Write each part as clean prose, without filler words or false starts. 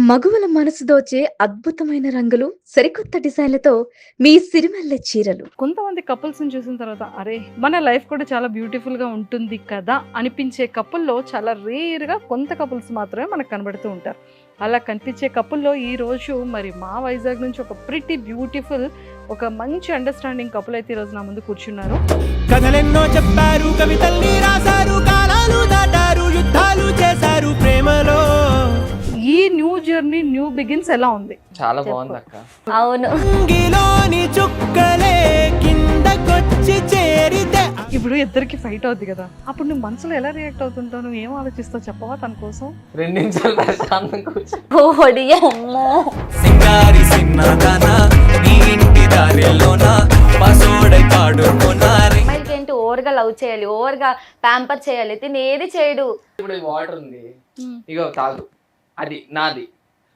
మగువల మనసు దోచే అద్భుతమైన రంగులు, సరికొత్త డిజైన్లతో మీ సిరిమల్లె చీరలు. కొంతమంది కపుల్స్ని చూసిన తర్వాత అరే మన లైఫ్ కూడా చాలా బ్యూటిఫుల్గా ఉంటుంది కదా అనిపించే కపుల్లో చాలా రేర్గా కొంత కపుల్స్ మాత్రమే మనకు కనబడుతూ ఉంటారు. అలా కనిపించే కపుల్లో ఈరోజు మరి మా వైజాగ్ నుంచి ఒక ప్రిటీ బ్యూటిఫుల్ ఒక మంచి అండర్స్టాండింగ్ కపుల్ అయితే ఈరోజు నా ముందు కూర్చున్నారు. కథలెన్నో చెప్పారు, కవితల్ని రాశారు, కాలాలు దాటారు, యుద్ధాలు చేశారు ప్రేమలో. ఈ న్యూ జర్నీ న్యూ బిగిన్స్ ఎలా ఉంది? చాలా బాగుంది అక్క. అవును, అంగిలోని చుక్కలే కిందకొచ్చి చేరితే ఇప్పుడు ఇద్దరికి ఫైట్ అవుద్ది కదా, అప్పుడు నువ్వు మనసులో ఎలా రియాక్ట్ అవుతుంటావు? నువ్వు ఏం ఆలోచిస్తావు చెప్పవా తన కోసం? 2 నిమిషాలు ప్రశాంతం కూర్చో. ఓడియమ్మో. సింగారి సిన్నదానా నీ ఇంటి దారిలోనా పసోడై పాడుకున్నారే. అమ్మాయిలకి ఏంటి, ఓవర్గా లవ్ చేయాలి, ఓవర్గా ప్యాంపర్ చేయాలి, తిని ఏది చేయడు. ఇప్పుడు వాటర్ ఉంది, ఇగో తాగు, అది నాది,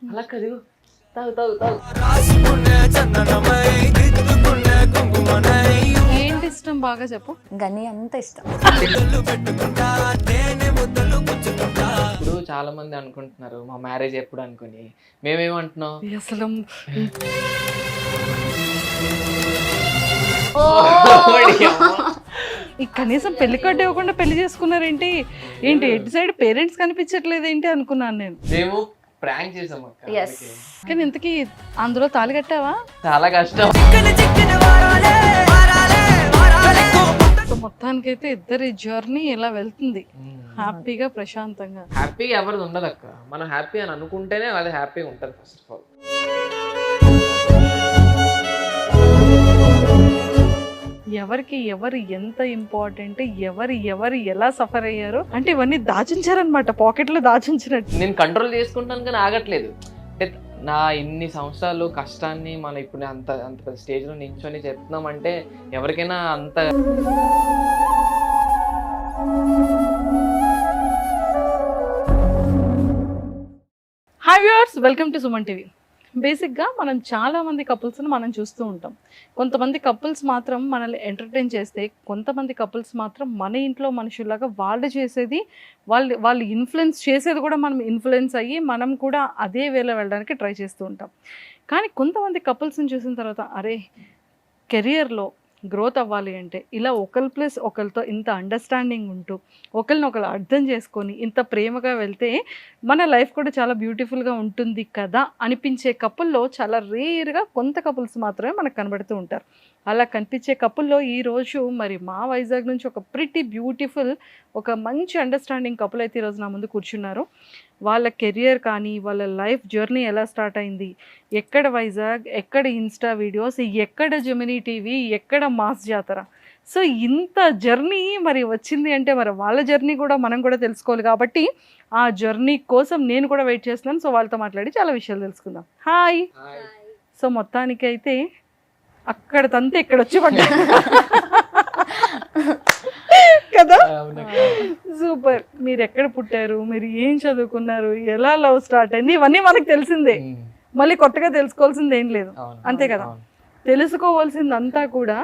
అలా కదు, తాగు తాగు తాగు. రాసుకునే చందనమై దిద్దుకునే కుంకుమనై ఏంటి ఇష్టం బాగా చెప్పు. గని అంత ఇష్టం. ముద్దులు పెట్టుకుంటా తేనె ముద్దలు పుచ్చుకుంటా. ఇప్పుడు చాలా మంది అనుకుంటున్నారు మా మ్యారేజ్ ఎప్పుడు అనుకుని, మేమేమంటున్నాం అసలు ఈ కనీసం పెళ్లి కార్డు ఇవ్వకుండా పెళ్లి చేసుకున్నారేంటి? ఏంటి ఎటు సైడ్ పేరెంట్స్ కనిపించట్లేదు ఏంటి అనుకున్నాను నేను. మేము ప్రాంక్ చేసాం అక్క. Yes. అందుకే. కానీ ఇంతకీ అందులో తాళి కట్టావా? చాలా కష్టం. సో మొత్తానికైతే ఇద్దరి జర్నీ ఇలా వెళ్తుంది హ్యాపీగా ప్రశాంతంగా. హ్యాపీగా ఎవరిది ఉండదు అక్క. మనం హ్యాపీ అని అనుకుంటేనే అది హ్యాపీగా ఉంటుంది ఫస్ట్ ఆఫ్ ఆల్. ఎవరికి ఎవరు ఎంత ఇంపార్టెంట్, ఎవరు ఎలా సఫర్ అయ్యారు అంటే ఇవన్నీ దాచించారనమాట, పాకెట్లో దాచించినట్టు. నేను కంట్రోల్ చేసుకుంటాను కానీ ఆగట్లేదు. అంటే నా ఇన్ని సంవత్సరాలు కష్టాన్ని మనం ఇప్పుడు అంత అంత పెద్ద స్టేజ్లో నించొని చెప్తున్నామంటే ఎవరికైనా అంత hi viewers, welcome to Suman TV. బేసిక్గా మనం చాలామంది కపుల్స్ని మనం చూస్తూ ఉంటాం. కొంతమంది కపుల్స్ మాత్రం మనల్ని ఎంటర్టైన్ చేస్తే, కొంతమంది కపుల్స్ మాత్రం మన ఇంట్లో మనుషుల్లాగా వాళ్ళు చేసేది వాళ్ళు ఇన్ఫ్లుయెన్స్ చేసేది కూడా మనం ఇన్ఫ్లుయెన్స్ అయ్యి మనం కూడా అదే వేలో వెళ్ళడానికి ట్రై చేస్తూ ఉంటాం. కానీ కొంతమంది కపుల్స్ని చూసిన తర్వాత అరే కెరియర్లో గ్రోత్ అవ్వాలి అంటే ఇలా ఒకరి ప్లస్ ఒకరితో ఇంత అండర్స్టాండింగ్ ఉంటూ ఒకరినొకరు అర్థం చేసుకొని ఇంత ప్రేమగా వెళ్తే మన లైఫ్ కూడా చాలా బ్యూటిఫుల్గా ఉంటుంది కదా అనిపించే కపుల్లో చాలా రేర్గా కొంత కపుల్స్ మాత్రమే మనకు కనబడుతూ ఉంటారు. అలా కనిపించే కపుల్లో ఈరోజు మరి మా వైజాగ్ నుంచి ఒక ప్రిటీ బ్యూటిఫుల్ ఒక మంచి అండర్స్టాండింగ్ కపుల్ అయితే ఈరోజు నా ముందు కూర్చున్నారు. వాళ్ళ కెరియర్ కానీ వాళ్ళ లైఫ్ జర్నీ ఎలా స్టార్ట్ అయింది, ఎక్కడ వైజాగ్, ఎక్కడ ఇన్స్టా వీడియోస్, ఎక్కడ జెమినీ టీవీ, ఎక్కడ మాస్ జాతర. సో ఇంత జర్నీ మరి వచ్చింది అంటే మరి వాళ్ళ జర్నీ కూడా మనం కూడా తెలుసుకోవాలి. కాబట్టి ఆ జర్నీ కోసం నేను కూడా వెయిట్ చేస్తున్నాను. సో వాళ్ళతో మాట్లాడి చాలా విషయాలు తెలుసుకుందాం. హాయ్. సో మొత్తానికి అయితే అక్కడ తంతే ఇక్కడ వచ్చి పడ్డా కదా. సూపర్. మీరు ఎక్కడ పుట్టారు, మీరు ఏం చదువుకున్నారు, ఎలా లవ్ స్టార్ట్ అయింది, ఇవన్నీ మనకు తెలిసిందే. మళ్ళీ కొత్తగా తెలుసుకోవాల్సింది ఏం లేదు, అంతే కదా. తెలుసుకోవాల్సిందంతా కూడా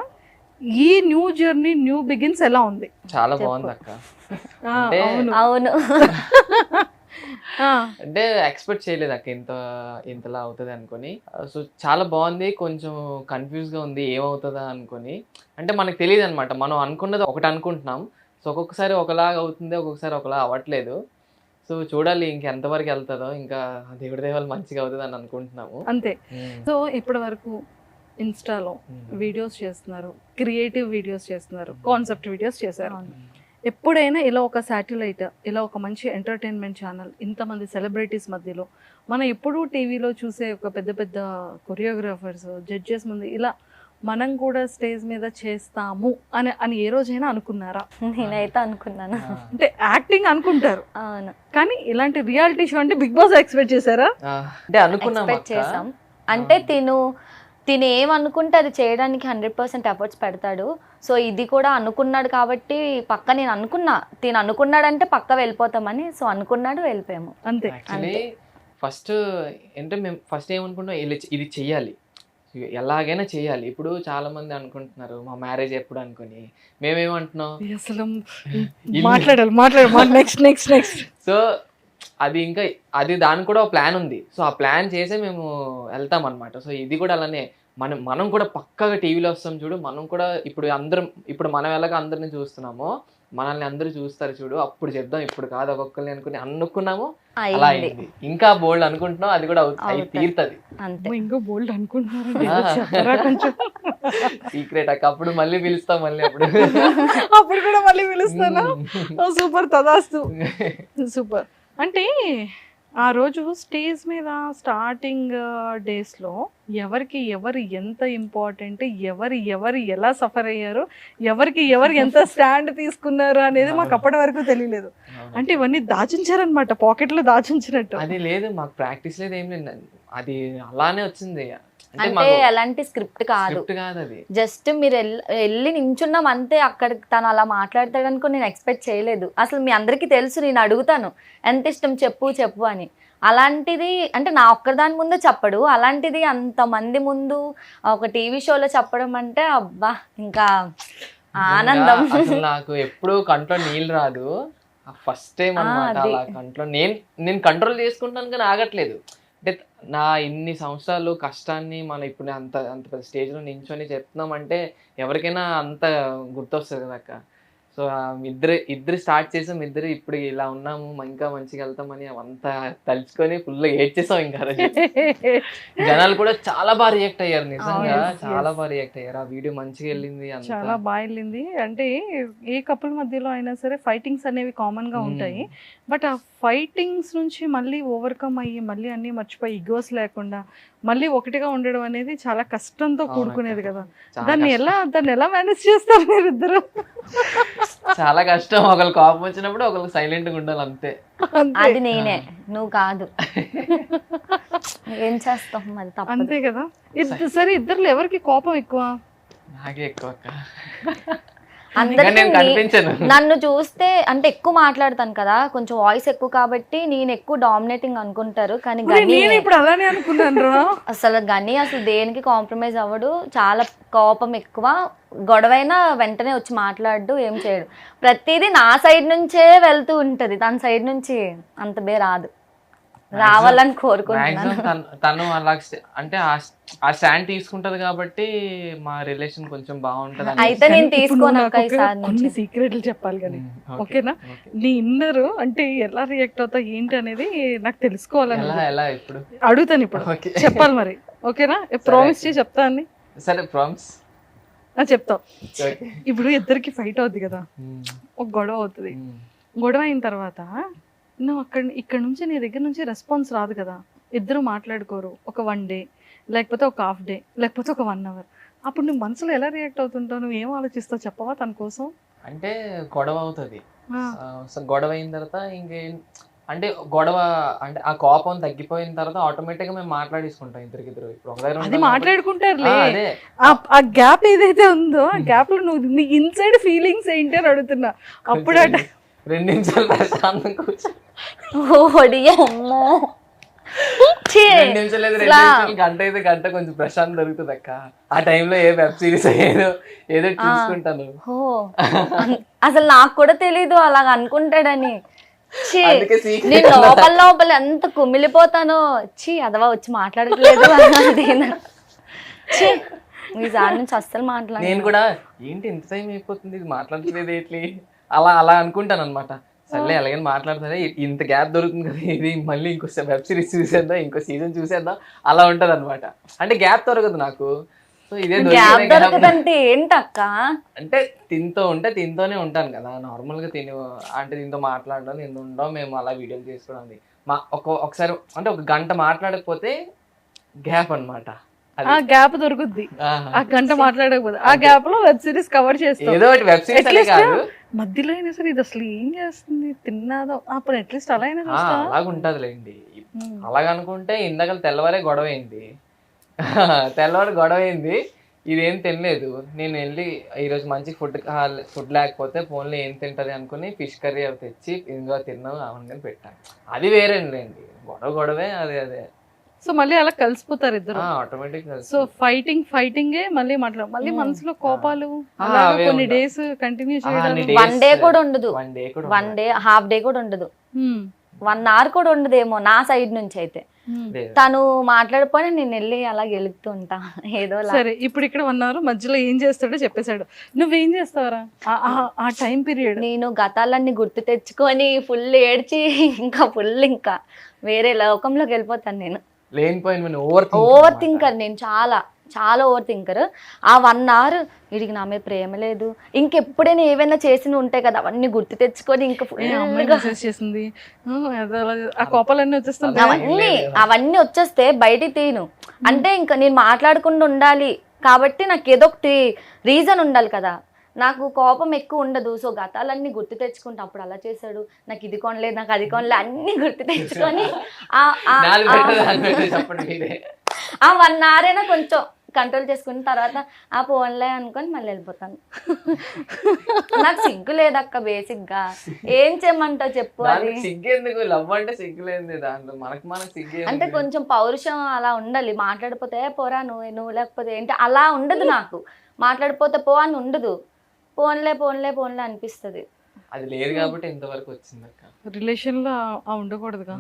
ఈ న్యూ జర్నీ న్యూ బిగిన్స్ ఎలా ఉంది? చాలా బాగుంది అక్క. అవును. అంటే ఎక్స్పెక్ట్ చేయలేదు అక్క ఇంతలా అవుతుంది అనుకొని. సో చాలా బాగుంది. కొంచెం కన్ఫ్యూజ్గా ఉంది ఏమవుతుందా అనుకొని. అంటే మనకు తెలియదు అనమాట, మనం అనుకున్నది ఒకటి అనుకుంటున్నాం. సో ఒక్కొక్కసారి ఒకలాగా అవుతుంది, ఒక్కొక్కసారి ఒకలా అవ్వట్లేదు. సో చూడాలి ఇంకెంతవరకు వెళ్తుందో. ఇంకా దేవుడి దేవాలు మంచిగా అవుతుంది అని అనుకుంటున్నాము, అంతే. సో ఇప్పటి వరకు ఇన్స్టాలో వీడియోస్ చేస్తున్నారు, క్రియేటివ్ వీడియోస్ చేస్తున్నారు, కాన్సెప్ట్ వీడియోస్ చేశారు. ఎప్పుడైనా ఇలా ఒక శాటిలైట్, ఇలా ఒక మంచి ఎంటర్టైన్మెంట్ ఛానల్, ఇంతమంది సెలబ్రిటీస్ మధ్యలో మనం ఎప్పుడూ టీవీలో చూసే ఒక పెద్ద పెద్ద కొరియోగ్రాఫర్స్, జడ్జెస్ ముందు ఇలా మనం కూడా స్టేజ్ మీద చేస్తాము అని ఏ రోజైనా అనుకున్నారా? నేనైతే అనుకున్నాను. అంటే యాక్టింగ్ అనుకుంటారు, అవును, కానీ ఇలాంటి రియాలిటీ షో అంటే బిగ్ బాస్ ఎక్స్పెక్ట్ చేశారా? అంటే అనుకున్నాం ఎక్స్పెక్ట్ చేసాం. అంటే తిను ఏమనుకుంటే అది చేయడానికి 100% ఎఫర్ట్స్ పెడతాడు. సో ఇది కూడా అనుకున్నాడు కాబట్టి పక్క నేను అనుకున్నా, తిను అనుకున్నాడంటే పక్క వెళ్ళిపోతామని. సో అనుకున్నాడు, వెళ్ళిపోయాము, అంతే. యాక్చువల్లీ ఫస్ట్ అంటే మేము ఫస్ట్ ఏమనుకుంటాం, ఇది చెయ్యాలి, ఎలాగైనా చేయాలి. ఇప్పుడు చాలా మంది అనుకుంటున్నారు మా మ్యారేజ్ ఎప్పుడు అనుకుని, మేమేమంటున్నాం అసలు మాట్లాడాలి నెక్స్ట్. సో అది ఇంకా దానికి కూడా ఒక ప్లాన్ ఉంది. సో ఆ ప్లాన్ చేసే మేము వెళ్తాం అనమాట. సో ఇది కూడా అలానే మనం కూడా పక్కగా టీవీలో వస్తాం చూడు, మనం కూడా ఇప్పుడు మనం ఎలాగ అందరిని చూస్తున్నామో మనల్ని అందరూ చూస్తారు చూడు, అప్పుడు చెప్దాం, ఇప్పుడు కాదు ఒక్కొక్కరిని అనుకున్నాము, అలా అయింది. ఇంకా బోల్డ్ అనుకుంటున్నాం, అది కూడా తీరుతుంది. ఇంకా బోల్డ్ అనుకుంటున్నారు కొంచెం సీక్రెట్ అక్క, అప్పుడు మళ్ళీ పిలుస్తాం, మళ్ళీ అప్పుడు కూడా మళ్ళీ పిలుస్తానా? సూపర్, తదాస్తు. సూపర్. అంటే ఆ రోజు స్టేజ్ మీద స్టార్టింగ్ డేస్లో ఎవరికి ఎవరు ఎంత ఇంపార్టెంట్, ఎవరు ఎలా సఫర్ అయ్యారు, ఎవరికి ఎంత స్టాండ్ తీసుకున్నారు అనేది మాకు అప్పటి వరకు తెలియలేదు. అంటే ఇవన్నీ దాచించారనమాట, పాకెట్లో దాచించినట్టు. అది లేదు, మాకు ప్రాక్టీస్ లేదు, ఏం లేదు, అది అలానే వచ్చింది. అంటే ఎలాంటి స్క్రిప్ట్ కాదు, అది జస్ట్ మీరు వెళ్ళి నించున్నాం అంతే. అక్కడ తను అలా మాట్లాడతాడు అనుకో నేను ఎక్స్పెక్ట్ చేయలేదు. అసలు మీ అందరికీ తెలుసు, నేను అడుగుతాను ఎంత ఇష్టం చెప్పు అని. అలాంటిది అంటే నా ఒక్కదాని ముందు చెప్పడు, అలాంటిది అంతమంది ముందు ఒక టీవీ షోలో చెప్పడం అంటే అబ్బా ఇంకా ఆనందం. నాకు ఎప్పుడు కంట్లో నీళ్ళు రాదు, ఫస్ట్ టైం అన్నమాట. అలా కంట్లో నేను కంట్రోల్ చేసుకుంటాను కానీ ఆగట్లేదు. అంటే నా ఇన్ని సంవత్సరాలు కష్టాన్ని మనం ఇప్పుడు అంత పెద్ద స్టేజ్లో నించొని చెప్తున్నామంటే ఎవరికైనా అంత గుర్తొస్తుంది కదా అక్క. సో ఇద్దరు స్టార్ట్ చేసాం, ఇద్దరు ఇప్పుడు ఇలా ఉన్నాము, ఇంకా మంచిగా వెళ్తామని అవంతా తలుచుకొని ఫుల్ ఏడ్చేసాం. ఇంకా జనాలు కూడా చాలా బాగా రియాక్ట్ అయ్యారు, నిజంగా చాలా బాగా రియాక్ట్ అయ్యారు. ఆ వీడియో మంచిగా వెళ్ళింది, చాలా బాగా వెళ్ళింది. అంటే ఏ కపుల్ మధ్యలో అయినా సరే ఫైటింగ్స్ అనేవి కామన్ గా ఉంటాయి, బట్ ఆ ఫైటింగ్స్ నుంచి మళ్ళీ ఓవర్కమ్ అయ్యి మళ్ళీ అన్ని మర్చిపోయి ఇగోస్ లేకుండా మళ్ళీ ఒకటిగా ఉండడం అనేది చాలా కష్టంతో కూడుకునేది కదా. దాన్ని ఎలా మేనేజ్ చేస్తారు మీరు ఇద్దరు? చాలా కష్టం. ఒకళ్ళు కోపం వచ్చినప్పుడు ఒకళ్ళు సైలెంట్ గా ఉండాలి, అంతే. అది నేనే, నువ్వు కాదు. ఏం చేస్తాం మరి, అంతే కదా. సరే, ఇద్దరు ఎవరికి కోపం ఎక్కువ? నాకే ఎక్కువ అక్క. నన్ను చూస్తే అంటే ఎక్కువ మాట్లాడతాను కదా, కొంచెం వాయిస్ ఎక్కువ కాబట్టి నేను ఎక్కువ డామినేటింగ్ అనుకుంటారు. కానీ ఇప్పుడు అలానే అనుకున్నాను. అసలు దేనికి కాంప్రమైజ్ అవ్వడు, చాలా కోపం ఎక్కువ. గొడవైనా వెంటనే వచ్చి మాట్లాడు, ఏం చేయడు. ప్రతిదీ నా సైడ్ నుంచే వెళ్తూ ఉంటది, తన సైడ్ నుంచి అంత రాదు. రావాలని కోరుకుంటున్నాను. తను అలా అంటే ఆ స్టాండ్ తీసుకుంటది కాబట్టి మా రిలేషన్ కొంచెం బాగుంటది. అయితే నేను తీసుకోను. కొన్ని సీక్రెట్లు చెప్పాలి కానీ, ఓకేనా? నీ ఇన్నర్ అంటే ఎలా రియాక్ట్ అవుతా ఏంటి అనేది నాకు తెలుసుకోవాలని ఇప్పుడు అడుగుతాను. ఇప్పుడు చెప్పాలి మరి, ఓకేనా? ప్రామిస్ చేసి చెప్తా అని. సరే, ప్రామిస్ చెప్తావు. ఇప్పుడు ఇద్దరికి ఫైట్ అవుద్ది కదా, ఒక గొడవ అవుతుంది. గొడవ అయిన తర్వాత నువ్వు ఇక్కడ నుంచి నీ దగ్గర నుంచి రెస్పాన్స్ రాదు కదా, ఇద్దరు మాట్లాడుకోరు ఒక 1 డే, లేకపోతే ఒక హాఫ్ డే, లేకపోతే ఒక 1 అవర్. అప్పుడు నువ్వు మనసులో ఎలా రియాక్ట్ అవుతుంటావు? నువ్వు ఏం ఆలోచిస్తావు చెప్పవా తన కోసం? అంటే గొడవ అవుతుంది, గొడవ అయిన తర్వాత అంటే గొడవ అంటే ఆ కోపం తగ్గిపోయిన తర్వాత ఆటోమేటిక్ గా మేము మాట్లాడేసుకుంటాం ఇద్దరికిద్దరు. ఇప్పుడు అది మాట్లాడుకుంటారులే. ఆ గ్యాప్ ఏదైతే ఉందో ఆ గ్యాప్ లో నువ్వు నీ ఇన్సైడ్ ఫీలింగ్స్ ఏంటి అని అడుగుతున్నా. అప్పుడు 2 నిమిషాలు ప్రశాంతం కూర్చో, 2 నిమిషాలు లేదు, 2 నిమిషాలు, గంట అయితే గంట కొంచెం ప్రశాంతం దొరుకుతుంది అక్క. ఆ టైంలో ఏ వెబ్ సిరీస్ ఏదో చూసుకుంటాను. అసలు నాకు కూడా తెలీదు అలాగ అనుకుంటాడని. నేను లోపల ఎంత కుమిలిపోతానో, అదవా వచ్చి మాట్లాడట్లేదు ఈసారి నుంచి అస్సలు మాట్లాడ. నేను కూడా ఏంటి ఇంత టైం అయిపోతుంది, ఇది మాట్లాడట్లేదు ఏంటి అలా అనుకుంటాను అనమాట. సర్లే అలాగే మాట్లాడతానే, ఇంత గ్యాప్ దొరుకుతుంది కదా, ఇది మళ్ళీ ఇంకో వెబ్ సిరీస్ చూసేద్దాం, ఇంకో సీజన్ చూసేద్దాం, అలా ఉంటది అనమాట. అంటే గ్యాప్ దొరకదు నాకు. సో ఇదే ఏంటక్క అంటే తింతోనే ఉంటాను కదా నార్మల్ గా. అంటే దీంతో మాట్లాడడం, దీంతో ఉండడం, మేము అలా వీడియోలు చేసుకోవడం. ఒకసారి అంటే ఒక గంట మాట్లాడకపోతే గ్యాప్ అనమాట. ఆ గ్యాప్ దొరుకుద్ది, ఆ గంట మాట్లాడకపోతే ఆ గ్యాప్ లో వెబ్ సిరీస్ కవర్ చేస్తాం. ఏదో ఒకటి వెబ్ సిరీస్ కాదు, మధ్యలో అయినా సరే ఇది అసలు ఏం చేస్తుంది, తిన్నాదో అప్పుడు అట్లీస్ట్ అలా అయినా అలాగుంటదిలేండి. అలాగనుకుంటే ఇందాక తెల్లవారే గొడవ అయింది, ఇదేం తినలేదు. నేను వెళ్ళి ఈరోజు మంచి ఫుడ్ లేకపోతే ఫోన్లో ఏం తింటది అనుకుని ఫిష్ కర్రీ అవి తెచ్చి ఇందులో తిన్నావు అవన్నీ పెట్టాను. అది వేరేండి, గొడవే అదే. సో మళ్ళీ అలా కలిసిపోతారు ఇద్దరు ఆటోమేటిక్. సో ఫైటింగే మళ్ళీ మళ్ళీ మనసులో కోపాలు కొన్ని డేస్ కంటిన్యూ చేయడం. 1 డే కూడా ఉండదు, 1 డే హాఫ్ డే కూడా ఉండదు. 1 hour కూడా ఉండదేమో నా సైడ్ నుంచి అయితే. లేదు. తను మాట్లాడిపోయినా నేను వెళ్ళి అలా గెలుపుతూ ఉంటా ఏదో సరే ఇప్పుడు ఇక్కడ 1 hour మధ్యలో ఏం చేస్తాడో చెప్పేశాడు, నువ్వేం చేస్తావరా ఆ టైం పీరియడ్? నేను గతాలన్నీ గుర్తు తెచ్చుకొని ఫుల్ ఏడ్చి ఇంకా వేరే లోకంలోకి వెళ్ళిపోతాను నేను. లేనిపోయిన ఓవర్ థింకర్ నేను, చాలా చాలా ఓవర్ థింకర్. ఆ 1 hour వీడికి నా మీద ప్రేమ లేదు, ఇంకెప్పుడైనా ఏవైనా చేసి ఉంటాయి కదా అవన్నీ గుర్తు తెచ్చుకొని ఇంకా అమ్మాయి మెసేజ్ చేసింది, ఆ కోపాలన్నీ వచ్చేస్తుంది. అవన్నీ వచ్చేస్తే బయటికి తీను. అంటే ఇంకా నేను మాట్లాడకుండా ఉండాలి కాబట్టి నాకు ఏదో ఒకటి రీజన్ ఉండాలి కదా. నాకు కోపం ఎక్కువ ఉండదు. సో గతాలన్నీ గుర్తు తెచ్చుకుంటా, అప్పుడు అలా చేశాడు, నాకు ఇది కొనలేదు, నాకు అది కొనలేదు, అన్ని గుర్తు తెచ్చుకొని ఆ 1 hour అయినా కొంచెం కంట్రోల్ చేసుకున్న తర్వాత ఆ పోన్లే అనుకొని మళ్ళీ వెళ్ళిపోతాను. నాకు సిగ్గు లేదక్క బేసిక్ గా. ఏం చేయమంటావు చెప్పు. అది సిగ్గేందుకు, లవ్ అంటే సిగ్గులేంది దాంట్లో, మనకు సిగ్గే. అంటే కొంచెం పౌరుషం అలా ఉండాలి. మాట్లాడిపోతే పోరా నువ్వు లేకపోతే ఏంటి అలా ఉండదు. నాకు మాట్లాడిపోతే పో అని ఉండదు. పోన్లే పోన్లే పోన్లే అనిపిస్తుంది. అది లేదు కాబట్టి ఇంతవరకు వచ్చింది అక్క. రిలేషన్ లో ఉండకూడదుగా,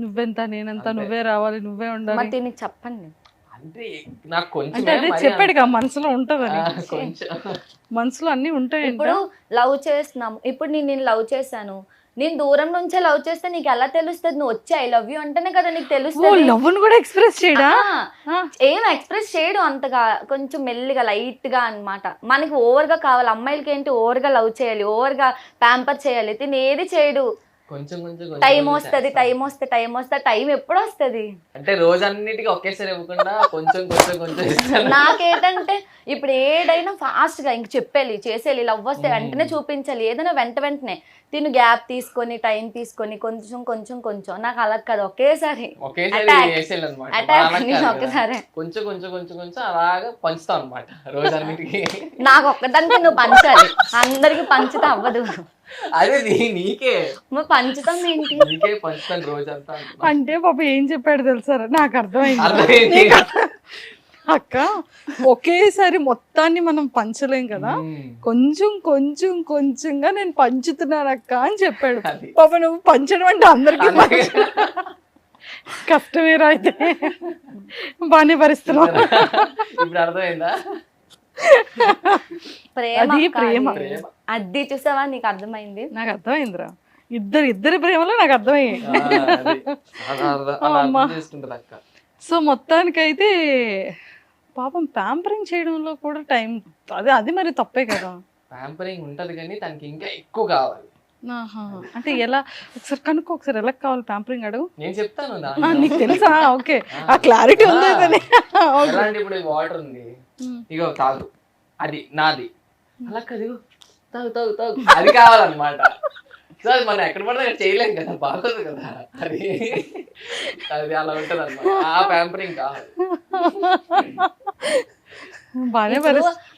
నువ్వెంత నేనంత, నువ్వే రావాలి, నువ్వే ఉండాలి. మరి దీనికి చెప్పండి. అంటే నాకు కొంచెం అంటే అదే చెప్పాడుగా మనసులో ఉంటదని. కొంచెం మనసులో అన్ని ఉంటాయి. ఇప్పుడు లవ్ చేస్తున్నాము, ఇప్పుడు నేను లవ్ చేశాను, నేను దూరం నుంచే లవ్ చేస్తే నీకు ఎలా తెలుస్తుంది? నువ్వు వచ్చి ఐ లవ్ యూ అంటేనే కదా నీకు తెలుస్తుంది. లవ్ ను కూడా ఎక్స్ప్రెస్ చేయడా? ఏం ఎక్స్ప్రెస్ చేయడు అంతగా, కొంచెం మెల్లిగా లైట్ గా అన్నమాట. మనకి ఓవర్ గా కావాలి. అమ్మాయిలకి ఏంటి ఓవర్ గా లవ్ చేయాలి, ఓవర్ గా ప్యాంపర్ చేయాలి. తిని ఏది చేయడు. కొంచెం టైం వస్తుంది, టైం ఎప్పుడు వస్తుంది అంటే రోజన్నిటికీ ఒకేసారి ఇవ్వకుండా కొంచెం కొంచెం కొంచెం. నాకేంటంటే ఇప్పుడు ఏదైనా ఫాస్ట్ గా ఇంక చెప్పేయాలి, చేసేయాలి. లవ్ వస్తే వెంటనే చూపించాలి, ఏదైనా వెంటనే. తిను గ్యాప్ తీసుకొని టైం తీసుకొని కొంచెం కొంచెం కొంచెం. నాకు అలా కాదు, ఒకేసారి ఒకేసారి కొంచెం కొంచెం కొంచెం కొంచెం అలాగా పంచుతాం అనమాట రోజన్నిటికి. నాకు ఒక్కదానికి నువ్వు పంచాలి, అందరికి పంచితే అవ్వదు. అదే నీకే పంచుతాం ఏంటి, నీకే పంచుతాను రోజంతా. అంటే పాప ఏం చెప్పాడు తెలుసారా? నాకు అర్థమైంది అక్క, ఒకేసారి మొత్తాన్ని మనం పంచలేం కదా, కొంచెం కొంచెం కొంచెంగా నేను పంచుతున్నాను అక్క అని చెప్పాడు. పాప నువ్వు పంచడం అంటే అందరికీ కష్టమేరా, అయితే బాగానే భరిస్తున్నావు. ఇప్పుడు అర్థమైందా? ప్రేమ అది చూసావా, నీకు అర్థమైంది? నాకు అర్థమైందిరా. ఇద్దరి ప్రేమలో నాకు అర్థమయ్యాయి. సో మొత్తానికైతే పాపం ప్యాంపరింగ్ చేయడంలో కూడా టైం, అది మరి తప్పే కదా. ప్యాంపరింగ్ ఉంటది కానీ తనకి ఇంకా ఎక్కువ కావాలి. అంటే ఎలా, ఒకసారి కనుక్కో, ఒకసారి ఎలా కావాలి ప్యాంపరింగ్ అడుగు, నేను చెప్తాను. నీకు తెలుసా? ఓకే, ఆ క్లారిటీ ఉంది. ఇప్పుడు వాటర్ ఉంది, ఇగో తాగు, అది నాది, అలా కదిగో తాగు తాగు తాగు, అది కావాలన్నమాట. సో అది మనం ఎక్కడ పడితే అక్కడ చేయలేం కదా, బాగోదు కదా, అది అలా ఉంటది అన్నమాట. ఆ ప్యాంపరింగ్ కావాలి.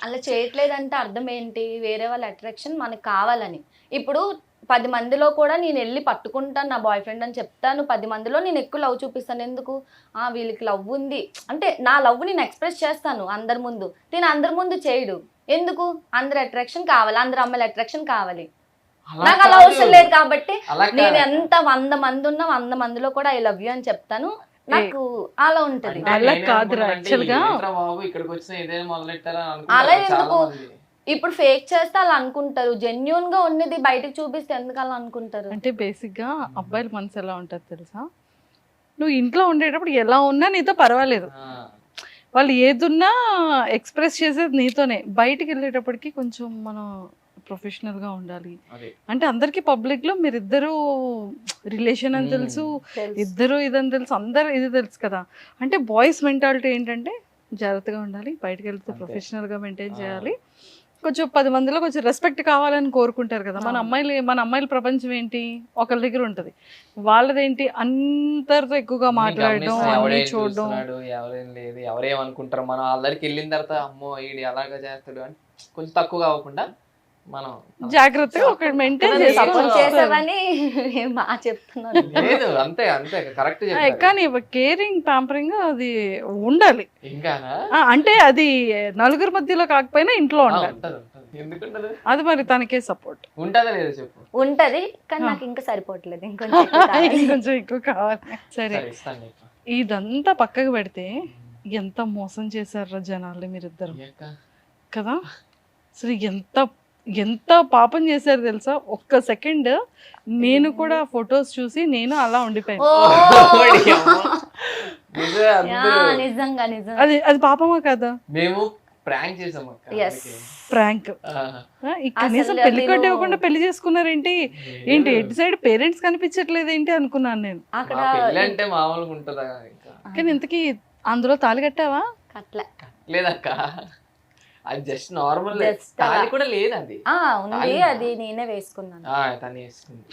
అలా చేయట్లేదంటే అర్థం ఏంటి? వేరే వాళ్ళ అట్రాక్షన్ మనకు కావాలని. ఇప్పుడు 10 మందిలో కూడా నేను వెళ్ళి పట్టుకుంటాను నా బాయ్ ఫ్రెండ్ అని చెప్తాను, 10 మందిలో నేను ఎక్కువ లవ్ చూపిస్తాను. ఎందుకు? వీళ్ళకి లవ్ ఉంది అంటే నా లవ్ నేను ఎక్స్ప్రెస్ చేస్తాను అందరి ముందు. నేను అందరి ముందు చేయడు. ఎందుకు? అందరి అట్రాక్షన్ కావాలి, అందరు అమ్మాయిల అట్రాక్షన్ కావాలి. నాకు అలా అవసరం లేదు కాబట్టి నేను ఎంత 100 మంది ఉన్నా 100 మందిలో కూడా ఐ లవ్ యూ అని చెప్తాను. నాకు అలా ఉంటది. అలా కాదురా, అలా ఎందుకు? ఇప్పుడు ఫేక్ చేస్తే అలా అనుకుంటారు, జెన్యూన్ గా ఉన్నది బయటకు చూపిస్తే ఎందుకు అలా అనుకుంటారు? అంటే బేసిక్ గా అబ్బాయిల మనసు ఎలా ఉంటది తెలుసా? నువ్వు ఇంట్లో ఉండేటప్పుడు ఎలా ఉన్నా నీతో పర్వాలేదు, వాళ్ళు ఏదున్నా ఎక్స్ప్రెస్ చేసేది నీతోనే. బయటికి వెళ్ళేటప్పటికి కొంచెం మనం ప్రొఫెషనల్ గా ఉండాలి. అంటే అందరికి పబ్లిక్ లో మీరిద్దరు రిలేషన్ అని తెలుసు, ఇద్దరు ఇదని తెలుసు, అందరు ఇది తెలుసు కదా. అంటే బాయ్స్ మెంటాలిటీ ఏంటంటే జాగ్రత్తగా ఉండాలి, బయటకు వెళ్తే ప్రొఫెషనల్ గా మెయింటైన్ చేయాలి, కొంచెం 10 మందిలో కొంచెం రెస్పెక్ట్ కావాలని కోరుకుంటారు కదా. మన అమ్మాయిల ప్రపంచం ఏంటి? ఒకరి దగ్గర ఉంటది, వాళ్ళదేంటి అందరితో ఎక్కువగా మాట్లాడడం, అన్ని చూడడం. ఎవరేం లేదు, ఎవరేమనుకుంటారు, మనం అందరికి వెళ్ళిన తర్వాత అమ్మో ఈడు అలాగా చేస్తాడు అని కొంచెం తక్కువ అవ్వకుండా మనం జాగ్రత్తగా ఒక మెయింటైన్ చేసామని చెప్తున్నాను. లేదు అంతే అంతే కరెక్ట్. కానీ కేరింగ్ ప్యాంపరింగ్ అది ఉండాలి. ఇంకా అంటే అది నలుగురు మధ్యలో కాకపోయినా ఇంట్లో ఉండాలి. ఎందుకుంటది? అది మరి తనకే సపోర్ట్. ఉంటుందా లేదా చెప్పు. ఉంటది కానీ నాకు ఇంకా సరిపోవట్లేదు, ఇంకొంచెం ఎక్కువ కావాలి. ఇంకొంచెం ఎక్కువ కావాలి. సరే, సరే ఇస్తాను నీకు. ఇదంతా పక్కకు పెడితే ఎంత మోసం చేశారు జనాల్ని మీరిద్దరు అయ్యాక. కదా. అసలు ఎంత ఎంత పాపం చేశారు తెలుసా. ఒక్క సెకండ్ నేను కూడా ఫొటోస్ చూసి నేను అలా ఉండిపోయాను. ఓ! ఓడి అమ్మ. నిజమే యా, అందరూ. నిజంగా నిజం. అది అది పాపమా కదా. మేము ప్రాంక్ చేసాం అక్క. Yes. అందుకే. ప్రాంక్. ఆహా. కనీసం అసలు పెళ్లి కట్ట నేను- ఇవ్వకుండా పెళ్లి చేసుకున్నారేంటి. ఏంటి ఎటు సైడ్ పేరెంట్స్ కనిపించట్లేదు ఏంటి అనుకున్నాను నేను. అక్కడ మా పెళ్ళి అంటే మామూలుగా ఉంటుందా ఇంకా. కానీ ఇంతకీ అందులో తాళి కట్టావా. కట్ల లేదక్క, అది జస్ట్ నార్మల్. Just తాళి అలా. కూడా లేదు అది. ఉంది, తాళి. అది నేనే వేసుకున్నాను తను వేసుకుంది.